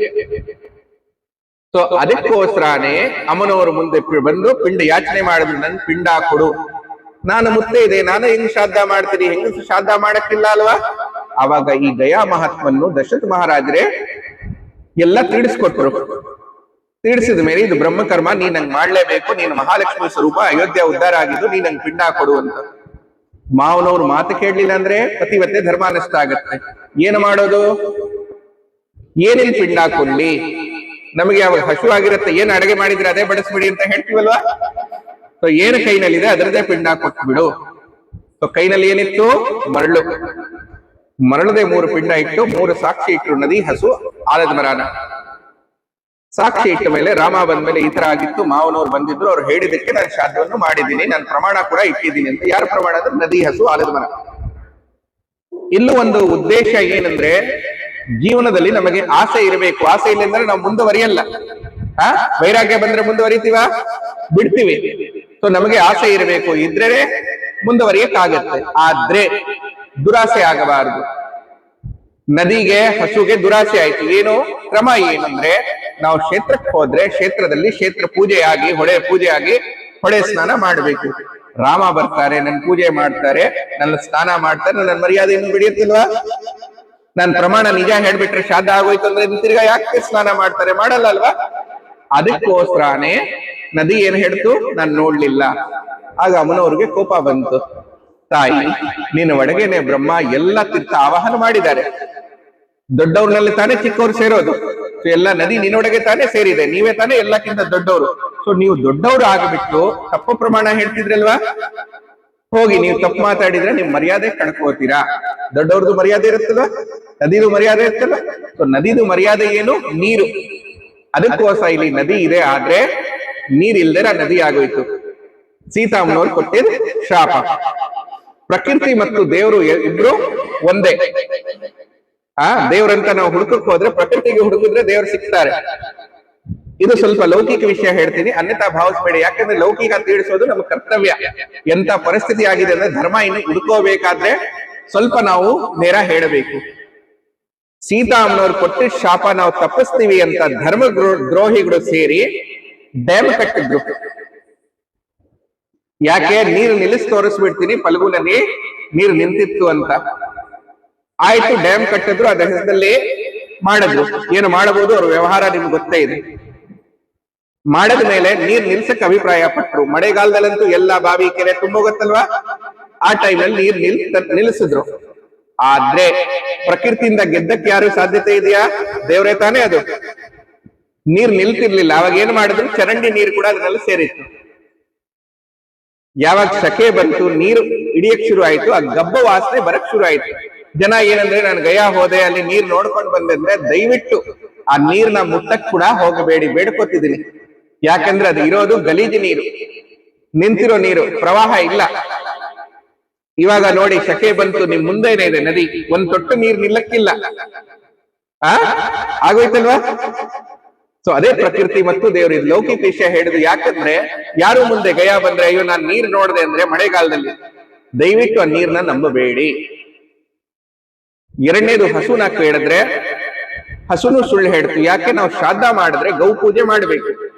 ಸೊ ಅದಕ್ಕೋಸ್ಕರನೇ ಅಮ್ಮನವರು ಮುಂದೆ ಬಂದು ಪಿಂಡ ಯಾಚನೆ ಮಾಡಿದ್ರು, ನನ್ ಪಿಂಡ ಕೊಡು, ನಾನು ಮುತ್ತೆ ಇದೆ, ನಾನು ಹೆಂಗ್ ಶ್ರಾದ್ದ ಮಾಡ್ತೀನಿ, ಹೆಂಗಸು ಶ್ರಾದ್ದ ಮಾಡಕ್ಕಿಲ್ಲ ಅಲ್ವಾ. ಅವಾಗ ಈ ಗಯಾ ಮಹಾತ್ಮನ್ನು ದಶರಥ ಮಹಾರಾಜರೇ ಎಲ್ಲ ತಿಳಿಸ್ಕೊಟ್ರು. ತಿಳಿಸಿದ ಮೇಲೆ ಇದು ಬ್ರಹ್ಮಕರ್ಮ, ನೀನ್ ನಂಗೆ ಮಾಡ್ಲೇಬೇಕು, ನೀನು ಮಹಾಲಕ್ಷ್ಮಿ ಸ್ವರೂಪ, ಅಯೋಧ್ಯ ಉದ್ಧಾರ ಆಗಿದ್ದು, ನೀನ್ ನಂಗೆ ಪಿಂಡ ಕೊಡು ಅಂತ. ಮಾವನವ್ರು ಮಾತು ಕೇಳಲಿಲ್ಲ ಅಂದ್ರೆ ಪತಿವತ್ತೆ ಧರ್ಮ ನಷ್ಟ ಆಗತ್ತೆ. ಏನು ಮಾಡೋದು? ಏನಿಲ್ ಪಿಂಡ ಕೊಡ್ಲಿ, ನಮಗೆ ಅವಾಗ ಹಸುವಾಗಿರುತ್ತೆ, ಏನ್ ಅಡುಗೆ ಮಾಡಿದ್ರೆ ಅದೇ ಬಡಿಸ್ಬಿಡಿ ಅಂತ ಹೇಳ್ತೀವಲ್ವಾ. ಸೊ ಏನು ಕೈನಲ್ಲಿದೆ ಅದರದೇ ಪಿಂಡ ಕೊಟ್ಬಿಡು. ಸೊ ಕೈನಲ್ಲಿ ಏನಿತ್ತು? ಮರಳು. ಮರಳದೆ 3 ಪಿಂಡ ಇಟ್ಟು 3 ಸಾಕ್ಷಿ ಇಟ್ರು, ನದಿ, ಹಸು, ಆಲದ ಮರನ. ಸಾಕ್ಷಿ ಇಟ್ಟ ಮೇಲೆ ರಾಮ ಬಂದ್ಮೇಲೆ ಈ ತರ ಆಗಿತ್ತು, ಮಾವನವ್ರು ಬಂದಿದ್ರು, ಅವ್ರು ಹೇಳಿದಕ್ಕೆ ನಾನು ಶ್ರಾದ್ದವನ್ನು ಮಾಡಿದ್ದೀನಿ, ನಾನು ಪ್ರಮಾಣ ಕೂಡ ಇಟ್ಟಿದ್ದೀನಿ ಅಂತ. ಯಾರು ಪ್ರಮಾಣ ಅಂದ್ರೆ ನದಿ, ಹಸು, ಆಲದ ಮರ. ಇಲ್ಲೂ ಒಂದು ಉದ್ದೇಶ ಏನಂದ್ರೆ, ಜೀವನದಲ್ಲಿ ನಮಗೆ ಆಸೆ ಇರಬೇಕು. ಆಸೆ ಇಲ್ಲ ಅಂದ್ರೆ ನಾವು ಮುಂದುವರಿಯಲ್ಲ. ವೈರಾಗ್ಯ ಬಂದ್ರೆ ಮುಂದುವರಿತೀವ? ಬಿಡ್ತೀವಿ. ಸೊ ನಮಗೆ ಆಸೆ ಇರಬೇಕು, ಇದ್ರೆ ಮುಂದುವರಿಯಕ್ಕಾಗತ್ತೆ. ಆದ್ರೆ ದುರಾಸೆ ಆಗಬಾರದು. ನದಿಗೆ, ಹಸುಗೆ ದುರಾಸೆ ಆಯ್ತು. ಏನು ಕ್ರಮ? ಏನಂದ್ರೆ, ನಾವು ಕ್ಷೇತ್ರಕ್ಕೆ ಹೋದ್ರೆ ಕ್ಷೇತ್ರದಲ್ಲಿ ಕ್ಷೇತ್ರ ಪೂಜೆಯಾಗಿ, ಹೊಳೆ ಪೂಜೆಯಾಗಿ ಹೊಳೆ ಸ್ನಾನ ಮಾಡಬೇಕು. ರಾಮ ಬರ್ತಾರೆ, ನನ್ ಪೂಜೆ ಮಾಡ್ತಾರೆ, ನನ್ನ ಸ್ನಾನ ಮಾಡ್ತಾರೆ, ನನ್ನ ಮರ್ಯಾದೆ ಇನ್ನು ಬಿಡಿಯುತ್ತಿಲ್ವಾ? ನನ್ ಪ್ರಮಾಣ ನಿಜ ಹೇಳ್ಬಿಟ್ರೆ ಶ್ರಾದ್ದ ಆಗೋಯ್ತು ಅಂದ್ರೆ ತಿರ್ಗಾ ಯಾಕೆ ಸ್ನಾನ ಮಾಡ್ತಾರೆ? ಮಾಡಲ್ಲ ಅಲ್ವಾ? ಅದಕ್ಕೋಸ್ಕರನೇ ನದಿ ಏನ್ ಹೇಳ್ತು? ನಾನ್ ನೋಡ್ಲಿಲ್ಲ. ಆಗ ಅಮ್ಮನವ್ರಿಗೆ ಕೋಪ ಬಂತು. ತಾಯಿ, ನಿನ್ನ ಒಳಗೇನೆ ಬ್ರಹ್ಮ ಎಲ್ಲ ತೀರ್ಥ ಆವಾಹನ ಮಾಡಿದ್ದಾರೆ. ದೊಡ್ಡವ್ರನಲ್ಲಿ ತಾನೇ ಚಿಕ್ಕವ್ರು ಸೇರೋದು. ಸೊ ಎಲ್ಲ ನದಿ ನಿನ್ನೊಳಗೆ ತಾನೇ ಸೇರಿದೆ, ನೀವೇ ತಾನೇ ಎಲ್ಲಕ್ಕಿಂತ ದೊಡ್ಡವರು. ಸೊ ನೀವು ದೊಡ್ಡವರು ಆಗಿಬಿಟ್ಟು ತಪ್ಪು ಪ್ರಮಾಣ ಹೇಳ್ತಿದ್ರಲ್ವಾ? ಹೋಗಿ ನೀವು ತಪ್ಪು ಮಾತಾಡಿದ್ರೆ ನಿಮ್ ಮರ್ಯಾದೆ ಕಳ್ಕೋತೀರಾ. ದೊಡ್ಡವ್ರದ್ದು ಮರ್ಯಾದೆ ಇರುತ್ತಲ್ವಾ? ನದಿದು ಮರ್ಯಾದೆ ಇರುತ್ತಲ್ಲ. ಸೊ ನದಿದು ಮರ್ಯಾದೆ ಏನು? ನೀರು. ಅದಕ್ಕೋಸ್ಕರ ಇಲ್ಲಿ ನದಿ ಇದೆ, ಆದ್ರೆ ನೀರಿಲ್ದಿರ ನದಿ ಆಗೋಯ್ತು. ಸೀತಾಮ್ಮನವ್ರು ಕೊಟ್ಟಿದ್ ಶಾಪ. ಪ್ರಕೃತಿ ಮತ್ತು ದೇವರು ಇಬ್ರು ಒಂದೇ. ದೇವ್ರಂತ ನಾವು ಹುಡುಕಕ್ ಹೋದ್ರೆ, ಪ್ರಕೃತಿಗೆ ಹುಡುಕಿದ್ರೆ ದೇವ್ರು ಸಿಗ್ತಾರೆ. ಇದು ಸ್ವಲ್ಪ ಲೌಕಿಕ ವಿಷಯ ಹೇಳ್ತೀನಿ, ಅನ್ಯತಾ ಭಾವಿಸ್ಬೇಡಿ. ಯಾಕಂದ್ರೆ ಲೌಕಿಕ ತಿಳಿಸೋದು ನಮ್ಮ ಕರ್ತವ್ಯ. ಎಂತ ಪರಿಸ್ಥಿತಿ ಆಗಿದೆ ಅಂದ್ರೆ, ಧರ್ಮ ಇನ್ನು ಹುಡುಕೋಬೇಕಾದ್ರೆ ಸ್ವಲ್ಪ ನಾವು ನೇರ ಹೇಳಬೇಕು. ಸೀತಾಮ್ಮನವ್ರು ಕೊಟ್ಟ ಶಾಪ ನಾವು ತಪ್ಪಿಸ್ತೀವಿ ಅಂತ ಧರ್ಮ ದ್ರೋಹಿಗಳು ಸೇರಿ ಡ್ಯಾಮ್ ಕಟ್ಟಿದ್ರು. ಯಾಕೆ? ನೀರು ನಿಲ್ಲಿಸಿ ತೋರಿಸ್ಬಿಡ್ತೀನಿ, ಫಲ್ಗುನಲ್ಲಿ ನೀರು ನಿಂತಿತ್ತು ಅಂತ. ಆಯ್ತು, ಡ್ಯಾಮ್ ಕಟ್ಟಿದ್ರು, ಅದ ಹೆಸರಲ್ಲಿ ಮಾಡಿದ್ರು. ಏನು ಮಾಡಬಹುದು? ಅವ್ರ ವ್ಯವಹಾರ ನಿಮ್ಗೆ ಗೊತ್ತೇ ಇದೆ. ಮಾಡದ ಮೇಲೆ ನೀರ್ ನಿಲ್ಸಕ್ ಅಭಿಪ್ರಾಯ ಪಟ್ರು. ಮಳೆಗಾಲದಲ್ಲಂತೂ ಎಲ್ಲಾ ಬಾವಿ ಕೆರೆ ತುಂಬೋಗತ್ತಲ್ವಾ? ಆ ಟೈಮಲ್ಲಿ ನೀರ್ ನಿಲ್ಲಿಸಿದ್ರು. ಆದ್ರೆ ಪ್ರಕೃತಿಯಿಂದ ಗೆದ್ದಕ್ಕೆ ಯಾರು ಸಾಧ್ಯತೆ ಇದೆಯಾ? ದೇವ್ರೇ ತಾನೇ ಅದು. ನೀರ್ ನಿಲ್ತಿರ್ಲಿಲ್ಲ. ಅವಾಗ ಏನ್ ಮಾಡಿದ್ರು? ಚರಂಡಿ ನೀರು ಕೂಡ ಅದರಲ್ಲಿ ಸೇರಿತ್ತು. ಯಾವಾಗ ಶಕೆ ಬಂತು, ನೀರು ಹಿಡಿಯಕ್ ಶುರು ಆಯ್ತು, ಆ ಗಬ್ಬ ವಾಸನೆ ಬರಕ್ ಶುರು ಆಯ್ತು. ಜನ ಏನಂದ್ರೆ, ನಾನು ಗಯಾ ಹೋದೆ, ಅಲ್ಲಿ ನೀರ್ ನೋಡ್ಕೊಂಡು ಬಂದ್ರೆ ದಯವಿಟ್ಟು ಆ ನೀರ್ನ ಮುಟ್ಟಕ್ ಕೂಡ ಹೋಗಬೇಡಿ, ಬೇಡ್ಕೋತಿದ್ದೀನಿ. ಯಾಕಂದ್ರೆ ಅದು ಇರೋದು ಗಲೀಜು ನೀರು, ನಿಂತಿರೋ ನೀರು, ಪ್ರವಾಹ ಇಲ್ಲ. ಇವಾಗ ನೋಡಿ, ಶಕೆ ಬಂತು, ನಿಮ್ ಮುಂದೆನೆ ಇದೆ ನದಿ, ಒಂದ್ ತೊಟ್ಟು ನೀರ್ ನಿಲ್ಲಕ್ಕಿಲ್ಲ. ಆಗೋಯ್ತಲ್ವಾ? ಸೊ ಅದೇ ಪ್ರಕೃತಿ ಮತ್ತು ದೇವರು. ಇದು ಲೌಕಿಕ ವಿಷಯ ಹೇಳಿದ್ರು. ಯಾಕಂದ್ರೆ ಯಾರು ಮುಂದೆ ಗಯಾ ಬಂದ್ರೆ, ಅಯ್ಯೋ ನಾನ್ ನೀರ್ ನೋಡ್ದೆ ಅಂದ್ರೆ ಮಳೆಗಾಲದಲ್ಲಿ, ದಯವಿಟ್ಟು ಆ ನೀರ್ನ ನಂಬಬೇಡಿ. ಎರಡನೇದು, ಹಸುನ ಕೇಳಿದ್ರೆ ಹಸುನು ಸುಳ್ಳು ಹೇಳ್ತು. ಯಾಕೆ? ನಾವು ಶ್ರಾದ್ದ ಮಾಡಿದ್ರೆ ಗೌ ಪೂಜೆ ಮಾಡ್ಬೇಕು,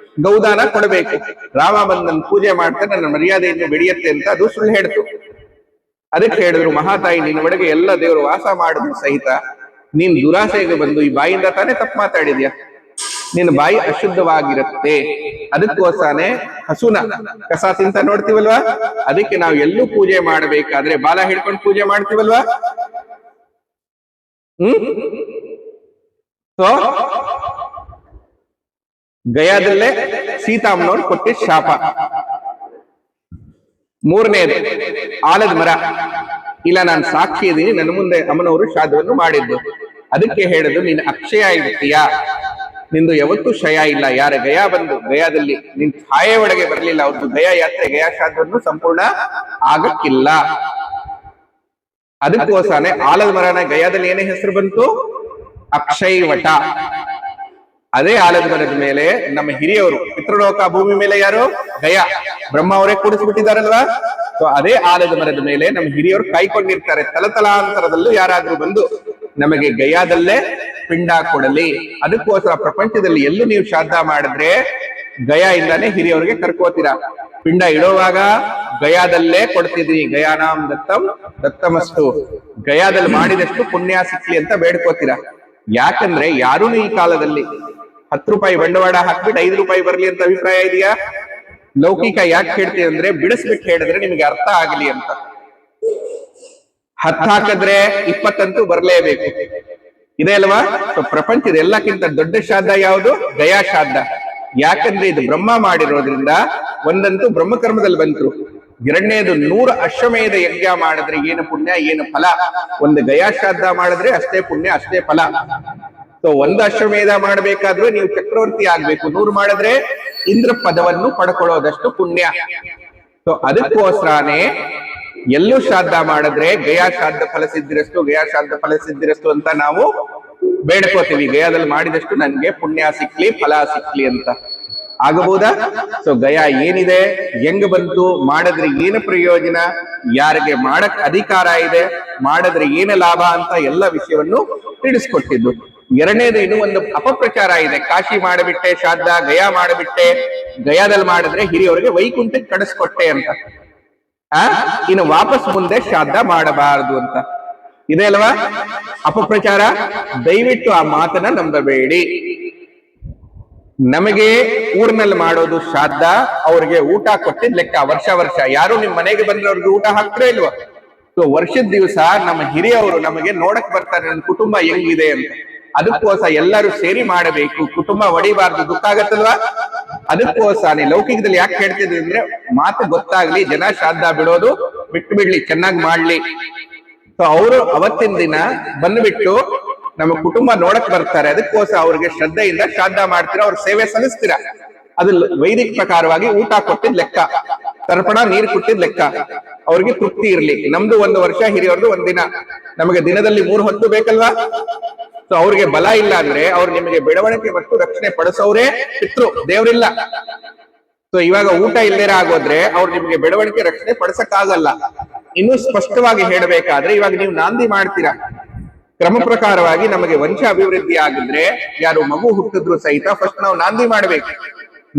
ಗೌದಾನ ಕೊಡಬೇಕು. ರಾಮ ಬಂದ್ ನನ್ ಪೂಜೆ ಮಾಡ್ತಾರೆ, ನನ್ನ ಮರ್ಯಾದೆಯನ್ನು ಬೆಳೆಯುತ್ತೆ ಅಂತ ಅದು ಸುಳ್ಳು ಹೇಳ್ತು. ಅದಕ್ಕೆ ಹೇಳಿದ್ರು, ಮಹಾತಾಯಿ, ನಿನ್ನ ಒಳಗೆ ಎಲ್ಲ ದೇವರು ವಾಸ ಮಾಡಿದ್ರು ಸಹಿತ ನೀನ್ ದುರಾಸೆಗೆ ಬಂದು ಈ ಬಾಯಿಂದ ತಾನೇ ತಪ್ಪು ಮಾತಾಡಿದ್ಯಾ, ನಿನ್ನ ಬಾಯಿ ಅಶುದ್ಧವಾಗಿರುತ್ತೆ. ಅದಕ್ಕೋಸ್ಕರನೇ ಹಸುನ ಕಸ ತಿಂತ ನೋಡ್ತೀವಲ್ವಾ? ಅದಕ್ಕೆ ನಾವು ಎಲ್ಲೂ ಪೂಜೆ ಮಾಡಬೇಕಾದ್ರೆ ಬಾಲ ಹಿಡ್ಕೊಂಡು ಪೂಜೆ ಮಾಡ್ತೀವಲ್ವಾ? ಸೊ ಗಯಾದಲ್ಲೇ ಸೀತಾಮ್ಮನವ್ರು ಕೊಟ್ಟಿದ್ದ ಶಾಪ. ಮೂರನೇದು, ಆಲದ ಮರ. ಇಲ್ಲ, ನಾನು ಸಾಕ್ಷಿ ಇದ್ದೀನಿ, ನನ್ನ ಮುಂದೆ ಅಮ್ಮನವರು ಶ್ರಾದ್ದವನ್ನು ಮಾಡಿದ್ದು. ಅದಕ್ಕೆ ಹೇಳುದು, ನೀನು ಅಕ್ಷಯ ಇರ್ತೀಯಾ, ನಿಂದು ಯಾವತ್ತೂ ಕ್ಷಯ ಇಲ್ಲ. ಯಾರ ಗಯಾ ಬಂದು ಗಯಾದಲ್ಲಿ ನಿನ್ ಛಾಯೆ ಒಳಗೆ ಬರಲಿಲ್ಲ, ಅವ್ರದ್ದು ಗಯಾ ಯಾತ್ರೆ, ಗಯಾ ಶ್ರಾದ್ದವನ್ನು ಸಂಪೂರ್ಣ ಆಗಕ್ಕಿಲ್ಲ. ಅದಕ್ಕೋಸ್ಕರನೇ ಆಲದ ಮರನ ಗಯಾದಲ್ಲಿ ಏನೇ ಹೆಸರು ಬಂತು? ಅಕ್ಷಯವಟ. ಅದೇ ಆಲದ ಮರದ ಮೇಲೆ ನಮ್ಮ ಹಿರಿಯವರು ಪಿತೃಲೋಕ ಭೂಮಿ ಮೇಲೆ ಯಾರು? ಗಯಾ, ಬ್ರಹ್ಮ ಅವರೇ ಕೂಡಿಸ್ಬಿಟ್ಟಿದಾರಲ್ವಾ? ಸೊ ಅದೇ ಆಲದ ಮರದ ಮೇಲೆ ನಮ್ಮ ಹಿರಿಯವರು ಕಾಯ್ಕೊಂಡಿರ್ತಾರೆ. ತಲತಲಾಂತರದಲ್ಲೂ ಯಾರಾದ್ರೂ ಬಂದು ನಮಗೆ ಗಯಾದಲ್ಲೇ ಪಿಂಡ ಕೊಡಲಿ. ಅದಕ್ಕೋಸ್ಕರ ಪ್ರಪಂಚದಲ್ಲಿ ಎಲ್ಲೂ ನೀವು ಶ್ರಾದ್ದ ಮಾಡಿದ್ರೆ ಗಯಾ ಇಂದಾನೆ ಹಿರಿಯವರಿಗೆ ಕರ್ಕೋತೀರಾ. ಪಿಂಡ ಇಡುವಾಗ ಗಯಾದಲ್ಲೇ ಕೊಡ್ತಿದ್ರಿ. ಗಯಾನಾಂ ದತ್ತಂ ದತ್ತಮಸ್ತು. ಗಯಾದಲ್ಲಿ ಮಾಡಿದಷ್ಟು ಪುಣ್ಯ ಸಿಕ್ಲಿ ಅಂತ ಬೇಡ್ಕೋತೀರಾ. ಯಾಕಂದ್ರೆ ಯಾರೂ ಈ ಕಾಲದಲ್ಲಿ 10 ರೂಪಾಯಿ ಬಂಡವಾಳ ಹಾಕ್ಬಿಟ್ಟು 5 ರೂಪಾಯಿ ಬರ್ಲಿ ಅಂತ ಅಭಿಪ್ರಾಯ ಇದೆಯಾ? ಲೌಕಿಕ ಯಾಕೆ ಹೇಳ್ತೀವಿ ಅಂದ್ರೆ, ಬಿಡಿಸ್ಬಿಟ್ಟು ಹೇಳಿದ್ರೆ ನಿಮ್ಗೆ ಅರ್ಥ ಆಗಲಿ ಅಂತ. 10 ಹಾಕಿದ್ರೆ 20 ಅಂತೂ ಬರ್ಲೇಬೇಕು, ಇದೆ ಅಲ್ವಾ? ಸೊ ಪ್ರಪಂಚದ ಎಲ್ಲಕ್ಕಿಂತ ದೊಡ್ಡ ಶ್ರಾದ್ದ ಯಾವುದು? ಗಯಾ ಶ್ರಾದ್ದ. ಯಾಕಂದ್ರೆ ಇದು ಬ್ರಹ್ಮ ಮಾಡಿರೋದ್ರಿಂದ ಒಂದಂತೂ ಬ್ರಹ್ಮಕರ್ಮದಲ್ಲಿ ಬಂತು, ಎರಡನೇದು 100 ಅಶ್ವಮೇಧ ಯಜ್ಞ ಮಾಡಿದ್ರೆ ಏನು ಪುಣ್ಯ ಏನು ಫಲ. ಒಂದು ಗಯಾ ಶ್ರಾದ್ದ ಮಾಡಿದ್ರೆ ಅಷ್ಟೇ ಪುಣ್ಯ ಅಷ್ಟೇ ಫಲ. ಸೊ 1 ಅಶ್ವಮೇಧ ಮಾಡಬೇಕಾದ್ರೆ ನೀವು ಚಕ್ರವರ್ತಿ ಆಗ್ಬೇಕು, 100 ಮಾಡಿದ್ರೆ ಇಂದ್ರ ಪದವನ್ನು ಪಡ್ಕೊಳ್ಳೋದಷ್ಟು ಪುಣ್ಯ. ಸೊ ಅದಕ್ಕೋಸ್ಕರನೇ ಎಲ್ಲೂ ಶ್ರಾದ್ದ ಮಾಡಿದ್ರೆ ಗಯಾ ಶ್ರಾದ್ದ ಫಲ ಸಿದ್ಧಿರಷ್ಟು, ಗಯಾ ಶ್ರಾದ್ದ ಫಲ ಸಿದ್ಧಿರಷ್ಟು ಅಂತ ನಾವು ಬೇಡ್ಕೋತೀವಿ. ಗಯಾದಲ್ಲಿ ಮಾಡಿದಷ್ಟು ನನ್ಗೆ ಪುಣ್ಯ ಸಿಕ್ಲಿ ಫಲ ಸಿಕ್ಲಿ ಅಂತ. ಆಗಬಹುದಾ? ಸೊ ಗಯಾ ಏನಿದೆ, ಹೆಂಗ್ ಬಂತು, ಮಾಡಿದ್ರೆ ಏನು ಪ್ರಯೋಜನ, ಯಾರಿಗೆ ಮಾಡಕ್ ಅಧಿಕಾರ ಇದೆ, ಮಾಡಿದ್ರೆ ಏನು ಲಾಭ ಅಂತ ಎಲ್ಲ ವಿಷಯವನ್ನು ತಿಳಿಸ್ಕೊಟ್ಟಿದ್ದು. ಎರಡನೇದು ಇನ್ನೂ ಒಂದು ಅಪಪ್ರಚಾರ ಇದೆ. ಕಾಶಿ ಮಾಡಿಬಿಟ್ಟೆ ಶ್ರಾದ್ದ, ಗಯಾ ಮಾಡಿಬಿಟ್ಟೆ, ಗಯಾದಲ್ಲಿ ಮಾಡಿದ್ರೆ ಹಿರಿಯವರಿಗೆ ವೈಕುಂಠಕ್ಕೆ ಕಳಿಸ್ಕೊಟ್ಟೆ ಅಂತ. ಇನ್ನು ವಾಪಸ್ ಮುಂದೆ ಶ್ರಾದ್ದ ಮಾಡಬಾರದು ಅಂತ ಇದೆ ಅಲ್ವಾ ಅಪಪ್ರಚಾರ. ದಯವಿಟ್ಟು ಆ ಮಾತನ್ನ ನಂಬಬೇಡಿ. ನಮಗೆ ಊರಿನಲ್ಲಿ ಮಾಡೋದು ಶ್ರಾದ್ದ, ಅವ್ರಿಗೆ ಊಟ ಕೊಟ್ಟಿದ್ ಲೆಕ್ಕ. ವರ್ಷ ವರ್ಷ ಯಾರು ನಿಮ್ ಮನೆಗೆ ಬಂದ್ರೆ ಅವ್ರಿಗೆ ಊಟ ಹಾಕ್ತಾರೋ ಇಲ್ವಾ? ಸೊ ವರ್ಷದ ದಿವಸ ನಮ್ಮ ಹಿರಿಯವರು ನಮಗೆ ನೋಡಕ್ ಬರ್ತಾರೆ, ನನ್ನ ಕುಟುಂಬ ಹೆಂಗಿದೆ ಅಂತ. ಅದಕ್ಕೋಸ್ಕರ ಎಲ್ಲರೂ ಸೇರಿ ಮಾಡಬೇಕು, ಕುಟುಂಬ ಒಡಿಬಾರ್ದು, ದುಃಖ ಆಗತ್ತಲ್ವಾ? ಅದಕ್ಕೋಸ್ಕರ ಲೌಕಿಕದಲ್ಲಿ ಯಾಕೆ ಹೇಳ್ತಿದ್ವಿ ಅಂದ್ರೆ ಮಾತು ಗೊತ್ತಾಗ್ಲಿ, ಜನ ಶ್ರಾದ್ದ ಬಿಡೋದು ಬಿಟ್ಟು ಬಿಡ್ಲಿ, ಚೆನ್ನಾಗಿ ಮಾಡ್ಲಿ. ಸೊ ಅವರು ಅವತ್ತಿನ ದಿನ ಬಂದ್ಬಿಟ್ಟು ನಮ್ಮ ಕುಟುಂಬ ನೋಡಕ್ ಬರ್ತಾರೆ. ಅದಕ್ಕೋಸ್ಕರ ಅವ್ರಿಗೆ ಶ್ರದ್ಧೆಯಿಂದ ಶ್ರಾದ್ದ ಮಾಡ್ತೀರಾ, ಅವ್ರ ಸೇವೆ ಸಲ್ಲಿಸ್ತೀರಾ. ಅದು ವೈದಿಕ ಪ್ರಕಾರವಾಗಿ ಊಟ ಕೊಟ್ಟಿದ್ ಲೆಕ್ಕ, ತರ್ಪಣ ನೀರು ಕೊಟ್ಟಿದ್ ಲೆಕ್ಕ. ಅವ್ರಿಗೆ ತೃಪ್ತಿ ಇರ್ಲಿ. ನಮ್ದು 1 ವರ್ಷ, ಹಿರಿಯವ್ರದ್ದು 1 ದಿನ. ನಮಗೆ ದಿನದಲ್ಲಿ 3 ಹೊತ್ತು ಬೇಕಲ್ವಾ? ಸೊ ಅವ್ರಿಗೆ ಬಲ ಇಲ್ಲ ಅಂದ್ರೆ ಅವ್ರು ನಿಮಗೆ ಬೆಳವಣಿಗೆ ಮತ್ತು ರಕ್ಷಣೆ ಪಡಿಸೋರೇ ಪಿತೃ, ದೇವ್ರಿಲ್ಲ. ಸೊ ಇವಾಗ ಊಟ ಇಲ್ದೇರ ಆಗೋದ್ರೆ ಅವ್ರು ನಿಮ್ಗೆ ಬೆಳವಣಿಗೆ ರಕ್ಷಣೆ ಪಡಿಸಕ್ಕಾಗಲ್ಲ. ಇನ್ನೂ ಸ್ಪಷ್ಟವಾಗಿ ಹೇಳಬೇಕಾದ್ರೆ ಇವಾಗ ನೀವು ನಾಂದಿ ಮಾಡ್ತೀರಾ, ಕ್ರಮ ಪ್ರಕಾರವಾಗಿ ನಮಗೆ ವಂಶ ಅಭಿವೃದ್ಧಿ ಆಗಿದ್ರೆ, ಯಾರು ಮಗು ಹುಟ್ಟಿದ್ರು ಸಹಿತ ಫಸ್ಟ್ ನಾವು ನಾಂದಿ ಮಾಡ್ಬೇಕು.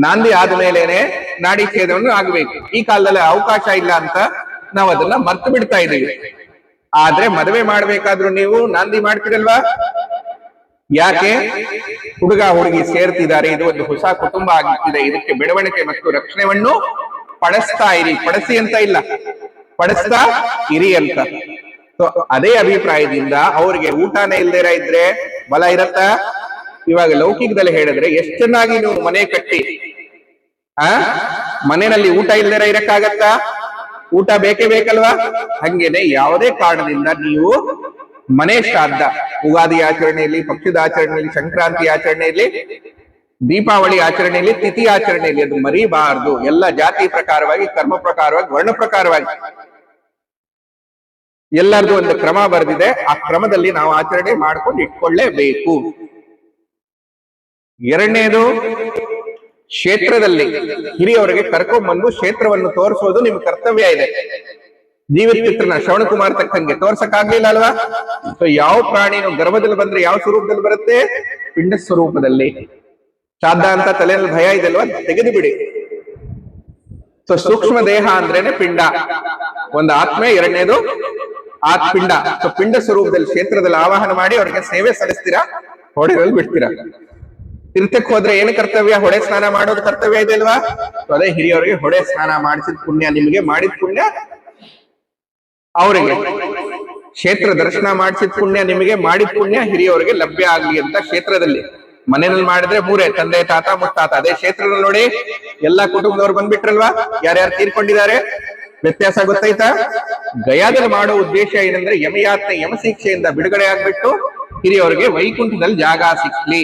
ನಾಂದಿ ಆದ್ಮೇಲೆನೆ ನಾಡಿ ಛೇದವನ್ನು ಆಗ್ಬೇಕು. ಈ ಕಾಲದಲ್ಲಿ ಅವಕಾಶ ಇಲ್ಲ ಅಂತ ನಾವು ಅದನ್ನ ಮರ್ತು ಬಿಡ್ತಾ ಇದೀವಿ. ಆದ್ರೆ ಮದುವೆ ಮಾಡ್ಬೇಕಾದ್ರೂ ನೀವು ನಾಂದಿ ಮಾಡ್ತಿರಲ್ವಾ? ಯಾಕೆ? ಹುಡುಗ ಹುಡುಗಿ ಸೇರ್ತಿದ್ದಾರೆ, ಇದು ಒಂದು ಹೊಸ ಕುಟುಂಬ ಆಗಿತ್ತಿದೆ, ಇದಕ್ಕೆ ಬೆಳವಣಿಗೆ ಮತ್ತು ರಕ್ಷಣೆಯನ್ನು ಪಡಿಸ್ತಾ ಇರಿ. ಪಡಿಸಿ ಅಂತ ಇಲ್ಲ, ಪಡಿಸ್ತಾ ಇರಿ ಅಂತ. ಸೊ ಅದೇ ಅಭಿಪ್ರಾಯದಿಂದ ಅವ್ರಿಗೆ ಊಟನೇ ಇಲ್ದೇರ ಇದ್ರೆ ಬಲ ಇರತ್ತ? ಇವಾಗ ಲೌಕಿಕದಲ್ಲಿ ಹೇಳಿದ್ರೆ ಎಷ್ಟ್ ಚೆನ್ನಾಗಿ ನೀವು ಮನೆ ಕಟ್ಟಿ ಮನೆಯಲ್ಲಿ ಊಟ ಇಲ್ದೇರ ಇರಕ್ಕಾಗತ್ತಾ? ಊಟ ಬೇಕೇ ಬೇಕಲ್ವಾ? ಹಂಗೇನೆ ಯಾವುದೇ ಕಾರಣದಿಂದ ನೀವು ಮನೆ ಶ್ರಾದ್ದ, ಉಗಾದಿ ಆಚರಣೆಯಲ್ಲಿ, ಪಕ್ಷದ ಆಚರಣೆಯಲ್ಲಿ, ಸಂಕ್ರಾಂತಿ ಆಚರಣೆಯಲ್ಲಿ, ದೀಪಾವಳಿ ಆಚರಣೆಯಲ್ಲಿ, ತಿಥಿ ಆಚರಣೆಯಲ್ಲಿ ಅದು ಮರಿಬಾರದು. ಎಲ್ಲ ಜಾತಿ ಪ್ರಕಾರವಾಗಿ, ಕರ್ಮ ಪ್ರಕಾರವಾಗಿ, ವರ್ಣ ಪ್ರಕಾರವಾಗಿ ಎಲ್ಲರದು ಒಂದು ಕ್ರಮ ಬರೆದಿದೆ. ಆ ಕ್ರಮದಲ್ಲಿ ನಾವು ಆಚರಣೆ ಮಾಡ್ಕೊಂಡು ಇಟ್ಕೊಳ್ಳೇಬೇಕು. ಎರಡನೇದು, ಕ್ಷೇತ್ರದಲ್ಲಿ ಹಿರಿಯವರಿಗೆ ಕರ್ಕೊಂಡ್ಬಂದು ಕ್ಷೇತ್ರವನ್ನು ತೋರಿಸೋದು ನಿಮ್ ಕರ್ತವ್ಯ ಇದೆ. ಜೀವಿತ ಚಿತ್ರಣ ಶ್ರವಣ ಕುಮಾರ್ ತಕ್ಕಂಗೆ ತೋರ್ಸಕ್ಕಾಗ್ಲಿಲ್ಲ ಅಲ್ವಾ? ಸೊ ಯಾವ ಪ್ರಾಣಿನು ಗರ್ಭದಲ್ಲಿ ಬಂದ್ರೆ ಯಾವ ಸ್ವರೂಪದಲ್ಲಿ ಬರುತ್ತೆ? ಪಿಂಡ ಸ್ವರೂಪದಲ್ಲಿ. ಶ್ರಾದ್ದ ಅಂತ ತಲೆಯಲ್ಲಿ ಭಯ ಇದೆ ಅಲ್ವಾ? ತೆಗೆದು ಬಿಡಿ. ಸೊ ಸೂಕ್ಷ್ಮ ದೇಹ ಅಂದ್ರೇನೆ ಪಿಂಡ, ಒಂದು ಆತ್ಮೆ, ಎರಡನೇದು ಪಿಂಡ. ಸೊ ಪಿಂಡ ಸ್ವರೂಪದಲ್ಲಿ ಕ್ಷೇತ್ರದಲ್ಲಿ ಆವಾಹನ ಮಾಡಿ ಅವ್ರಿಗೆ ಸೇವೆ ಸಲ್ಲಿಸ್ತೀರಾ, ಹೊಡೆರಲ್ಲಿ ಬಿಡ್ತೀರಾ. ತೀರ್ಥಕ್ಕೆ ಹೋದ್ರೆ ಏನು ಕರ್ತವ್ಯ? ಹೊಡೆ ಸ್ನಾನ ಮಾಡೋದು ಕರ್ತವ್ಯ ಇದೆ ಅಲ್ವಾ? ಅದೇ ಹಿರಿಯವರಿಗೆ ಹೊಡೆ ಸ್ನಾನ ಮಾಡಿಸಿದ ಪುಣ್ಯ ನಿಮಗೆ, ಮಾಡಿದ ಪುಣ್ಯ ಅವರಿಗೆ. ಕ್ಷೇತ್ರ ದರ್ಶನ ಮಾಡಿಸಿದ ಪುಣ್ಯ ನಿಮಗೆ, ಮಾಡಿದ ಪುಣ್ಯ ಹಿರಿಯವರಿಗೆ ಲಭ್ಯ ಆಗ್ಲಿ ಅಂತ ಕ್ಷೇತ್ರದಲ್ಲಿ. ಮನೆಯಲ್ಲಿ ಮಾಡಿದ್ರೆ 3 ತಂದೆ ತಾತ ಮುತ್ತಾತ. ಅದೇ ಕ್ಷೇತ್ರದಲ್ಲಿ ನೋಡಿ ಎಲ್ಲಾ ಕುಟುಂಬದವ್ರು ಬಂದ್ಬಿಟ್ರಲ್ವಾ? ಯಾರ್ಯಾರು ತೀರ್ಕೊಂಡಿದ್ದಾರೆ? ವ್ಯತ್ಯಾಸ ಗೊತ್ತಾಯ್ತಾ? ಗಯಾದಲ್ಲಿ ಮಾಡೋ ಉದ್ದೇಶ ಏನಂದ್ರೆ ಯಮಯಾತ್ರೆ, ಯಮಶಿಕ್ಷೆಯಿಂದ ಬಿಡುಗಡೆ ಆಗ್ಬಿಟ್ಟು ಹಿರಿಯವರಿಗೆ ವೈಕುಂಠದಲ್ಲಿ ಜಾಗ ಸಿಕ್ಲಿ.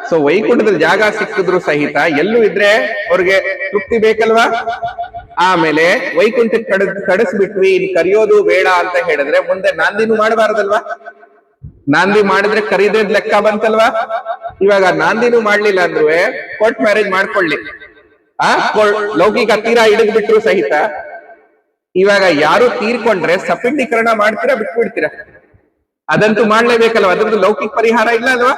ಸೊ ವೈಕುಂಠದಲ್ಲಿ ಜಾಗ ಸಿಕ್ಕಿದ್ರು ಸಹಿತ ಎಲ್ಲೂ ಇದ್ರೆ ಅವ್ರಿಗೆ ತೃಪ್ತಿ ಬೇಕಲ್ವಾ? ಆಮೇಲೆ ವೈಕುಂಠಕ್ಕೆ ಕಡಿಸ್ಬಿಟ್ವಿ, ಇನ್ ಕರೆಯೋದು ಬೇಡ ಅಂತ ಹೇಳಿದ್ರೆ ಮುಂದೆ ನಾಂದಿನೂ ಮಾಡಬಾರದಲ್ವಾ? ನಾಂದಿ ಮಾಡಿದ್ರೆ ಕರೀದ್ರದ್ ಲೆಕ್ಕ ಬಂತಲ್ವಾ? ಇವಾಗ ನಾಂದಿನೂ ಮಾಡ್ಲಿಲ್ಲ ಅಂದ್ರೂ ಕೋರ್ಟ್ ಮ್ಯಾರೇಜ್ ಮಾಡ್ಕೊಳ್ಳಿ. ಲೌಕಿಕ ತೀರಾ ಹಿಡಿದ್ ಬಿಟ್ರು ಸಹಿತ ಇವಾಗ ಯಾರು ತೀರ್ಕೊಂಡ್ರೆ ಸಪಿಂಡೀಕರಣ ಮಾಡ್ತೀರಾ, ಬಿಟ್ಬಿಡ್ತೀರಾ? ಅದಂತೂ ಮಾಡ್ಲೇಬೇಕಲ್ವಾ? ಅದ್ರದ್ದು ಲೌಕಿಕ ಪರಿಹಾರ ಇಲ್ಲ ಅಲ್ವಾ?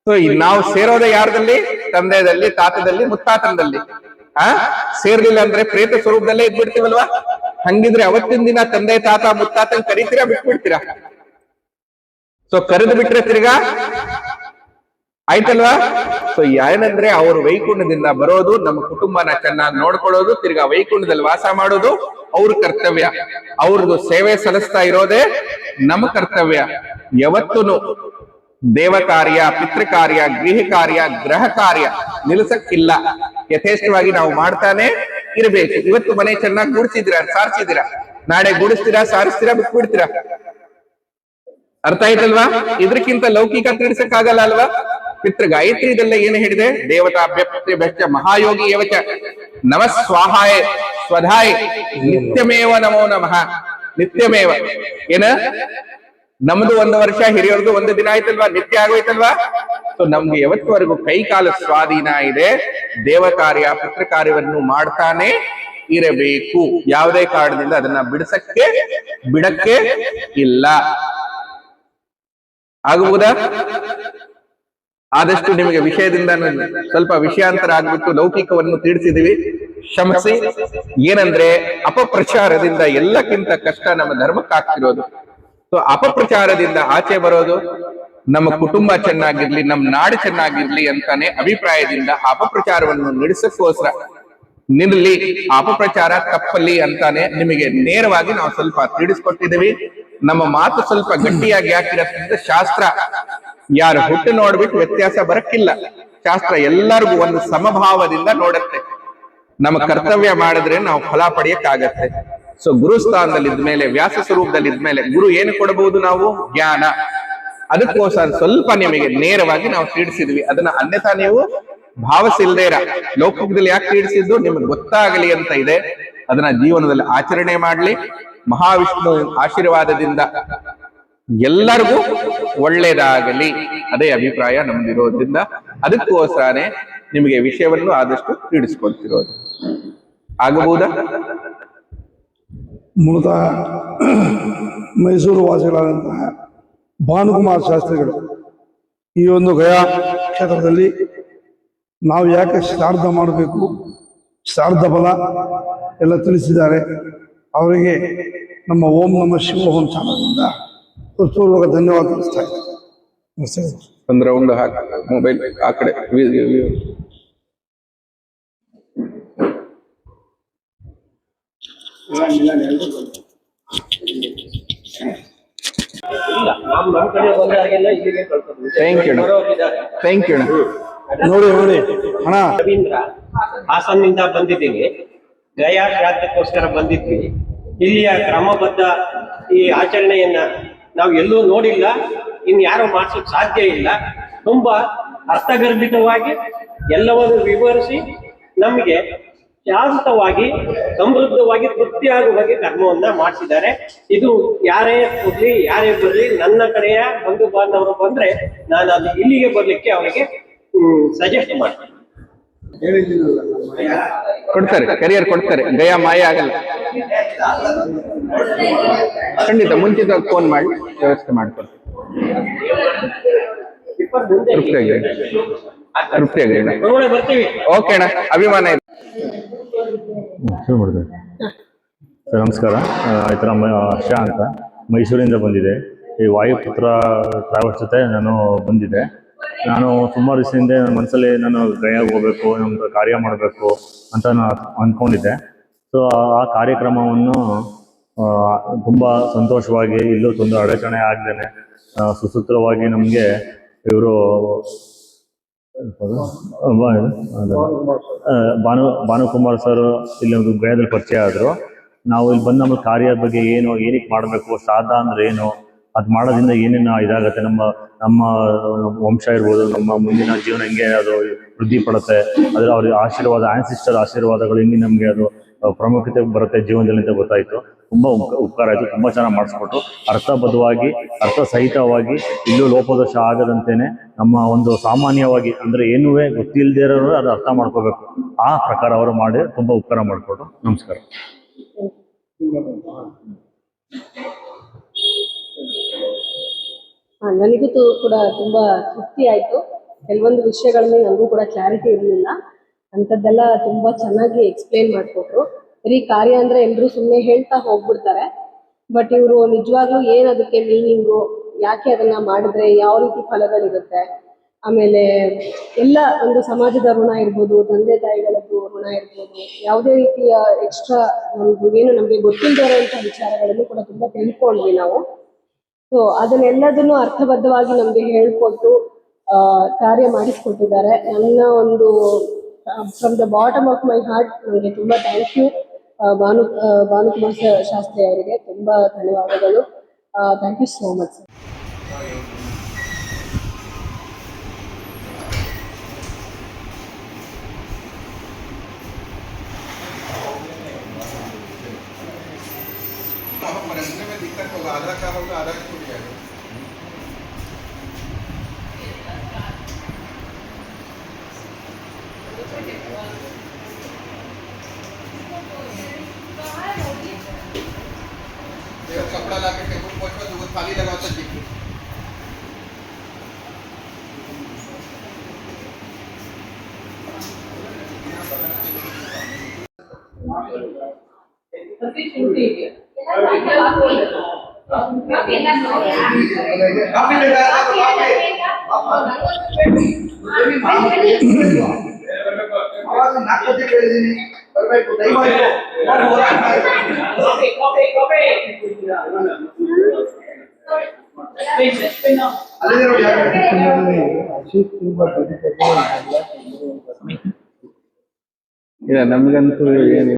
ಸೊ ನಾವು ಸೇರೋದೇ ಯಾರದಲ್ಲಿ? ತಂದೆದಲ್ಲಿ, ತಾತದಲ್ಲಿ, ಮುತ್ತಾತನದಲ್ಲಿ. ಸೇರ್ಲಿಲ್ಲ ಅಂದ್ರೆ ಪ್ರೇತ ಸ್ವರೂಪದಲ್ಲೇ ಇದ್ಬಿಡ್ತೀವಲ್ವಾ? ಹಂಗಿದ್ರೆ ಅವತ್ತಿನ ದಿನ ತಂದೆ ತಾತ ಮುತ್ತಾತನ್ ಕರಿತೀರಾ, ಬಿಟ್ಬಿಡ್ತೀರಾ? ಸೊ ಕರೆದು ಬಿಟ್ರೆ ತಿರ್ಗಾ ಆಯ್ತಲ್ವಾ? ಸೊ ಏನಂದ್ರೆ ಅವರು ವೈಕುಂಠದಿಂದ ಬರೋದು, ನಮ್ಮ ಕುಟುಂಬನ ಚೆನ್ನಾಗಿ ನೋಡ್ಕೊಳ್ಳೋದು, ತಿರ್ಗಾ ವೈಕುಂಠದಲ್ಲಿ ವಾಸ ಮಾಡೋದು ಅವ್ರ ಕರ್ತವ್ಯ. ಅವ್ರದ್ದು ಸೇವೆ ಸಲ್ಲಿಸ್ತಾ ಇರೋದೇ ನಮ್ಮ ಕರ್ತವ್ಯ. ಯಾವತ್ತೂ ದೇವ ಕಾರ್ಯ, ಪಿತೃ ಕಾರ್ಯ, ಗೃಹ ಕಾರ್ಯ, ಗ್ರಹ ಕಾರ್ಯ ನಿಲ್ಲಿಸಕ್ಕಿಲ್ಲ. ಯಥೇಷ್ಟವಾಗಿ ನಾವು ಮಾಡ್ತಾನೆ ಇರಬೇಕು. ಇವತ್ತು ಮನೆ ಚೆನ್ನಾಗಿ ಗುಡಿಸಿದಿರಾ, ಸಾರಿಸಿದಿರಾ, ನಾಳೆ ಗುಡಿಸ್ತೀರಾ, ಸಾರಿಸ್ತೀರಾ, ಬಿಟ್ಬಿಡ್ತೀರಾ. ಅರ್ಥ ಆಯ್ತಲ್ವಾ? ಇದಕ್ಕಿಂತ ಲೌಕಿಕ ತಿಳಿಸಕ್ಕಾಗಲ್ಲ ಅಲ್ವಾ? ಪಿತೃ ಗಾಯತ್ರಿ ಇದೆಲ್ಲ ಏನು ಹೇಳಿದೆ? ದೇವತಾಭ್ಯ ಬೆಚ್ಚ ಮಹಾಯೋಗಿ ಯವಚ ನಮ ಸ್ವಾಹಾಯ ಸ್ವಧಾಯ ನಿತ್ಯಮೇವ ನಮೋ ನಮಃ. ನಿತ್ಯಮೇವ ಏನ ನಮ್ದು 1 ವರ್ಷ, ಹಿರಿಯರದು 1 ದಿನ ಆಯ್ತಲ್ವಾ? ನಿತ್ಯ ಆಗೋಯ್ತಲ್ವಾ? ಸೊ ನಮ್ಗೆ ಯಾವತ್ತವರೆಗೂ ಕೈ ಕಾಲ ಸ್ವಾಧೀನ ಇದೆ, ದೇವ ಕಾರ್ಯ ಪಿತೃ ಕಾರ್ಯವನ್ನು ಮಾಡ್ತಾನೆ ಇರಬೇಕು. ಯಾವುದೇ ಕಾರಣದಿಂದ ಅದನ್ನ ಬಿಡಕ್ಕೆ ಇಲ್ಲ. ಆಗಬಹುದಾ? ಆದಷ್ಟು ನಿಮಗೆ ವಿಷಯದಿಂದ ಸ್ವಲ್ಪ ವಿಷಯಾಂತರ ಆಗ್ಬಿಟ್ಟು ಲೌಕಿಕವನ್ನು ತಿಳಿಸಿದೀವಿ, ಕ್ಷಮಿಸಿ. ಏನಂದ್ರೆ ಅಪಪ್ರಚಾರದಿಂದ ಎಲ್ಲಕ್ಕಿಂತ ಕಷ್ಟ ನಮ್ಮ ಧರ್ಮಕ್ಕಾಗ್ತಿರೋದು. ಸೊ ಅಪಪ್ರಚಾರದಿಂದ ಆಚೆ ಬರೋದು ನಮ್ಮ ಕುಟುಂಬ ಚೆನ್ನಾಗಿರ್ಲಿ, ನಮ್ಮ ನಾಡು ಚೆನ್ನಾಗಿರ್ಲಿ ಅಂತಾನೆ ಅಭಿಪ್ರಾಯದಿಂದ ಅಪಪ್ರಚಾರವನ್ನು ನಡೆಸಕ್ಕೋಸ್ಕರ ನಿಲ್ಲಿ, ಅಪಪ್ರಚಾರ ತಪ್ಪಲಿ ಅಂತಾನೆ ನಿಮಗೆ ನೇರವಾಗಿ ನಾವು ಸ್ವಲ್ಪ ತಿಳಿಸ್ಕೊಟ್ಟಿದ್ದೀವಿ. ನಮ್ಮ ಮಾತು ಸ್ವಲ್ಪ ಗಟ್ಟಿಯಾಗಿ ಹಾಕಿರೋದ್ರಿಂದ ಶಾಸ್ತ್ರ ಯಾರು ಹುಟ್ಟು ನೋಡ್ಬಿಟ್ಟು ವ್ಯತ್ಯಾಸ ಬರಕ್ಕಿಲ್ಲ. ಶಾಸ್ತ್ರ ಎಲ್ಲರಿಗೂ ಒಂದು ಸಮಭಾವದಿಂದ ನೋಡುತ್ತೆ. ನಮ್ಮ ಕರ್ತವ್ಯ ಮಾಡಿದ್ರೆ ನಾವು ಫಲ ಪಡೆಯಕ್ಕಾಗತ್ತೆ. ಸೊ ಗುರುಸ್ಥಾನದಲ್ಲಿ ಇದ್ಮೇಲೆ, ವ್ಯಾಸ ಸ್ವರೂಪದಲ್ಲಿ ಇದ್ಮೇಲೆ ಗುರು ಏನು ಕೊಡಬಹುದು? ನಾವು ಜ್ಞಾನ. ಅದಕ್ಕೋಸ್ಕರ ಸ್ವಲ್ಪ ನಿಮಗೆ ನೇರವಾಗಿ ನಾವು ತಿಳಿಸಿದ್ವಿ. ಅದನ್ನ ಅನ್ಯಥಾ ನೀವು ಭಾವಿಸಿಲ್ದೇರ ಲೌಕಿಕದಲ್ಲಿ ಯಾಕೆ ತಿಳಿಸಿದ್ದು ನಿಮಗೆ ಗೊತ್ತಾಗಲಿ ಅಂತ ಇದೆ. ಅದನ್ನ ಜೀವನದಲ್ಲಿ ಆಚರಣೆ ಮಾಡ್ಲಿ. ಮಹಾವಿಷ್ಣು ಆಶೀರ್ವಾದದಿಂದ ಎಲ್ಲರಿಗೂ ಒಳ್ಳೇದಾಗಲಿ, ಅದೇ ಅಭಿಪ್ರಾಯ ನಮ್ದಿರೋದ್ರಿಂದ ಅದಕ್ಕೋಸ್ಕರನೇ ನಿಮಗೆ ವಿಷಯವನ್ನು ಆದಷ್ಟು ತಿಳಿಸ್ಕೊಳ್ತಿರೋದು. ಆಗಬಹುದಾ? ಮೂಲತಃ ಮೈಸೂರು ವಾಸಿಗಳಾದಂತಹ ಭಾನುಕುಮಾರ್ ಶಾಸ್ತ್ರಿಗಳು ಈ ಒಂದು ಗಯಾ ಕ್ಷೇತ್ರದಲ್ಲಿ ನಾವು ಯಾಕೆ ಶ್ರಾರ್ಧ ಮಾಡಬೇಕು, ಶ್ರಾರ್ಧ ಫಲ ಎಲ್ಲ ತಿಳಿಸಿದ್ದಾರೆ. ಅವರಿಗೆ ನಮ್ಮ ಓಂ ನಮ ಶಿವೋಹಂ ಚಾನಲ್ನಿಂದ ಹೃತ್ಪೂರ್ವಕ ಧನ್ಯವಾದ ತಿಳಿಸ್ತಾ ಇದ್ದೀನಿ. ಅಂದ್ರೆ ಒಂದು ಮೊಬೈಲ್ ಆ ಕಡೆ ಥ್ಯಾಂಕ್ ಯು ನೋಡಿ ಅಣ್ಣ, ರವೀಂದ್ರ ಹಾಸನ್ನಿಂದ ಬಂದಿದ್ದೀನಿ. ಗಯಾ ಶ್ರಾದ್ದಕ್ಕೋಸ್ಕರ ಬಂದಿದ್ವಿ. ಇಲ್ಲಿಯ ಕ್ರಮಬದ್ಧ ಈ ಆಚರಣೆಯನ್ನ ನಾವು ಎಲ್ಲೂ ನೋಡಿಲ್ಲ, ಇನ್ಯಾರು ಮಾಡಿಸೋಕ್ ಸಾಧ್ಯ ಇಲ್ಲ. ತುಂಬಾ ಅರ್ಥಗರ್ಭಿತವಾಗಿ ಎಲ್ಲವನ್ನು ವಿವರಿಸಿ ನಮಗೆ ಶಾಂತವಾಗಿ ಸಮೃದ್ಧವಾಗಿ ತೃಪ್ತಿಯಾಗುವ ಹಾಗೆ ಕರ್ಮವನ್ನ ಮಾಡಿಸಿದ್ದಾರೆ. ಇದು ಯಾರೇ ಹೋಗ್ಲಿ, ಯಾರೇ ಬರ್ಲಿ, ನನ್ನ ಕಡೆಯ ಬಂಧು ಬಾಂಧವರು ಬಂದ್ರೆ ನಾನು ಅದು ಇಲ್ಲಿಗೆ ಬರ್ಲಿಕ್ಕೆ ಅವರಿಗೆ ಸಜೆಸ್ಟ್ ಮಾಡ್ತೀನಿ. ಕೊಡ್ತಾರೆ, ಕರಿಯರ್ ಕೊಡ್ತಾರೆ. ಗಯಾ ಮಾಯ ಆಗಲ್ಲ, ಖಂಡಿತ. ಮುಂಚಿತವಾಗಿ ಫೋನ್ ಮಾಡಿ ವ್ಯವಸ್ಥೆ ಮಾಡ್ಕೊಡ್ತೀವಿ. ತೃಪ್ತಿಯಾಗಿ ಬರ್ತೀವಿ. ಓಕೆ ಅಣ್ಣ, ಅಭಿಮಾನ ಇದೆ. ಶುರು ಮಾಡಿದೆ ಸರ್. ನಮಸ್ಕಾರ. ಈ ಥರ ಹರ್ಷ ಅಂತ ಮೈಸೂರಿಂದ ಬಂದಿದೆ. ಈ ವಾಯುಪುತ್ರ ಟ್ರಾವೆಲ್ಸ್ ಜೊತೆ ನಾನು ಬಂದಿದ್ದೆ. ನಾನು ಸುಮಾರು ದಿವಸದಿಂದ ನನ್ನ ಮನಸ್ಸಲ್ಲಿ ನಾನು ಗಯಾಗೆ ಹೋಗಬೇಕು, ನಮ್ಮದು ಕಾರ್ಯ ಮಾಡಬೇಕು ಅಂತ ನಾನು ಅಂದ್ಕೊಂಡಿದ್ದೆ. ಸೊ ಆ ಕಾರ್ಯಕ್ರಮವನ್ನು ತುಂಬ ಸಂತೋಷವಾಗಿ, ಇಲ್ಲೂ ತೊಂದರೆ ಅಡಚಣೆ ಆಗದೇನೆ ಸುಸೂತ್ರವಾಗಿ ನಮಗೆ ಇವರು ಭಾನುಕುಮಾರ್ ಸರ್ ಇಲ್ಲಿ ಒಂದು ಗಯಾದಲ್ಲಿ ಪರಿಚಯ ಆದರು. ನಾವು ಇಲ್ಲಿ ಬಂದು ನಮ್ಮ ಕಾರ್ಯದ ಬಗ್ಗೆ ಏನಕ್ಕೆ ಮಾಡಬೇಕು, ಶ್ರಾದ್ದ ಅಂದ್ರೆ ಏನು, ಅದು ಮಾಡೋದ್ರಿಂದ ಏನೇನು ಇದಾಗುತ್ತೆ, ನಮ್ಮ ವಂಶ ಇರ್ಬೋದು, ನಮ್ಮ ಮುಂದಿನ ಜೀವನ ಹೆಂಗೆ ಅದು ವೃದ್ಧಿ ಪಡುತ್ತೆ, ಅದರ ಅವ್ರ ಆಶೀರ್ವಾದ, ಆನ್ಸಿಸ್ಟರ್ ಆಶೀರ್ವಾದಗಳು ಹೆಂಗೆ ನಮಗೆ ಅದು ಪ್ರಾಮುಖ್ಯತೆ ಬರುತ್ತೆ ಜೀವನದಲ್ಲಿ ಅಂತ ಗೊತ್ತಾಯಿತು. ತುಂಬ ಉಪಕಾರ ಆಯಿತು. ತುಂಬ ಚೆನ್ನಾಗಿ ಮಾಡಿಸ್ಕೊಟ್ಟು ಅರ್ಥಬದ್ಧವಾಗಿ, ಅರ್ಥಸಹಿತವಾಗಿ, ಇಲ್ಲೂ ಲೋಪದೋಷ ಆಗದಂತೆಯೇ ನಮ್ಮ ಒಂದು ಸಾಮಾನ್ಯವಾಗಿ ಅಂದರೆ ಏನೂ ಗೊತ್ತಿಲ್ಲದೇ ಇರೋರು ಅದು ಅರ್ಥ ಮಾಡ್ಕೋಬೇಕು, ಆ ಪ್ರಕಾರ ಅವರು ಮಾಡಿ ತುಂಬ ಉಪಕಾರ ಮಾಡಿಕೊಟ್ಟು. ನಮಸ್ಕಾರ. ನನಗೂ ಕೂಡ ತುಂಬಾ ತೃಪ್ತಿ ಆಯ್ತು. ಕೆಲವೊಂದು ವಿಷಯಗಳಲ್ಲಿ ನನಗೂ ಕೂಡ ಕ್ಲಾರಿಟಿ ಇರಲಿಲ್ಲ, ಅಂಥದ್ದೆಲ್ಲ ತುಂಬಾ ಚೆನ್ನಾಗಿ ಎಕ್ಸ್ಪ್ಲೇನ್ ಮಾಡಿಕೊಟ್ರು. ಬರೀ ಕಾರ್ಯ ಅಂದ್ರೆ ಎಲ್ಲರೂ ಸುಮ್ಮನೆ ಹೇಳ್ತಾ ಹೋಗ್ಬಿಡ್ತಾರೆ, ಬಟ್ ಇವರು ನಿಜವಾಗ್ಲೂ ಏನ್ ಅದಕ್ಕೆ ಮೀನಿಂಗು, ಯಾಕೆ ಅದನ್ನ ಮಾಡಿದ್ರೆ ಯಾವ ರೀತಿ ಫಲಗಳಿರುತ್ತೆ, ಆಮೇಲೆ ಎಲ್ಲ ಒಂದು ಸಮಾಜದ ಋಣ ಇರ್ಬೋದು, ತಂದೆ ತಾಯಿಗಳದ್ದು ಋಣ ಇರ್ಬೋದು, ಯಾವುದೇ ರೀತಿಯ ಎಕ್ಸ್ಟ್ರಾ ನಮ್ದು ಏನು ನಮಗೆ ಗೊತ್ತಿಲ್ಲದೆ ಇರೋಂಥ ವಿಚಾರಗಳನ್ನು ಕೂಡ ತುಂಬಾ ತಿಳ್ಕೊಂಡ್ವಿ ನಾವು. ಸೊ ಅದನ್ನೆಲ್ಲದನ್ನು ಅರ್ಥಬದ್ಧವಾಗಿ ನಮಗೆ ಹೇಳ್ಕೊಟ್ಟು ಕಾರ್ಯ ಮಾಡಿಸ್ಕೊಟ್ಟಿದ್ದಾರೆ. ನನ್ನ ಒಂದು from the bottom of my heart ನನಗೆ ತುಂಬ ಥ್ಯಾಂಕ್ ಯು. ಭಾನುಕುಮಾರ್ ಶಾಸ್ತ್ರಿ ಅವರಿಗೆ ತುಂಬ ಧನ್ಯವಾದಗಳು. Thank you so much sir. रखने में दिक्कत होगा, आधा का होगा, आधा छूट जाएगा। कपड़ा ला के टेबल पोछ पर दूध थाली लगाओ तो ठीक है। ಇಲ್ಲ ನಮಗಂತೂ ಏನು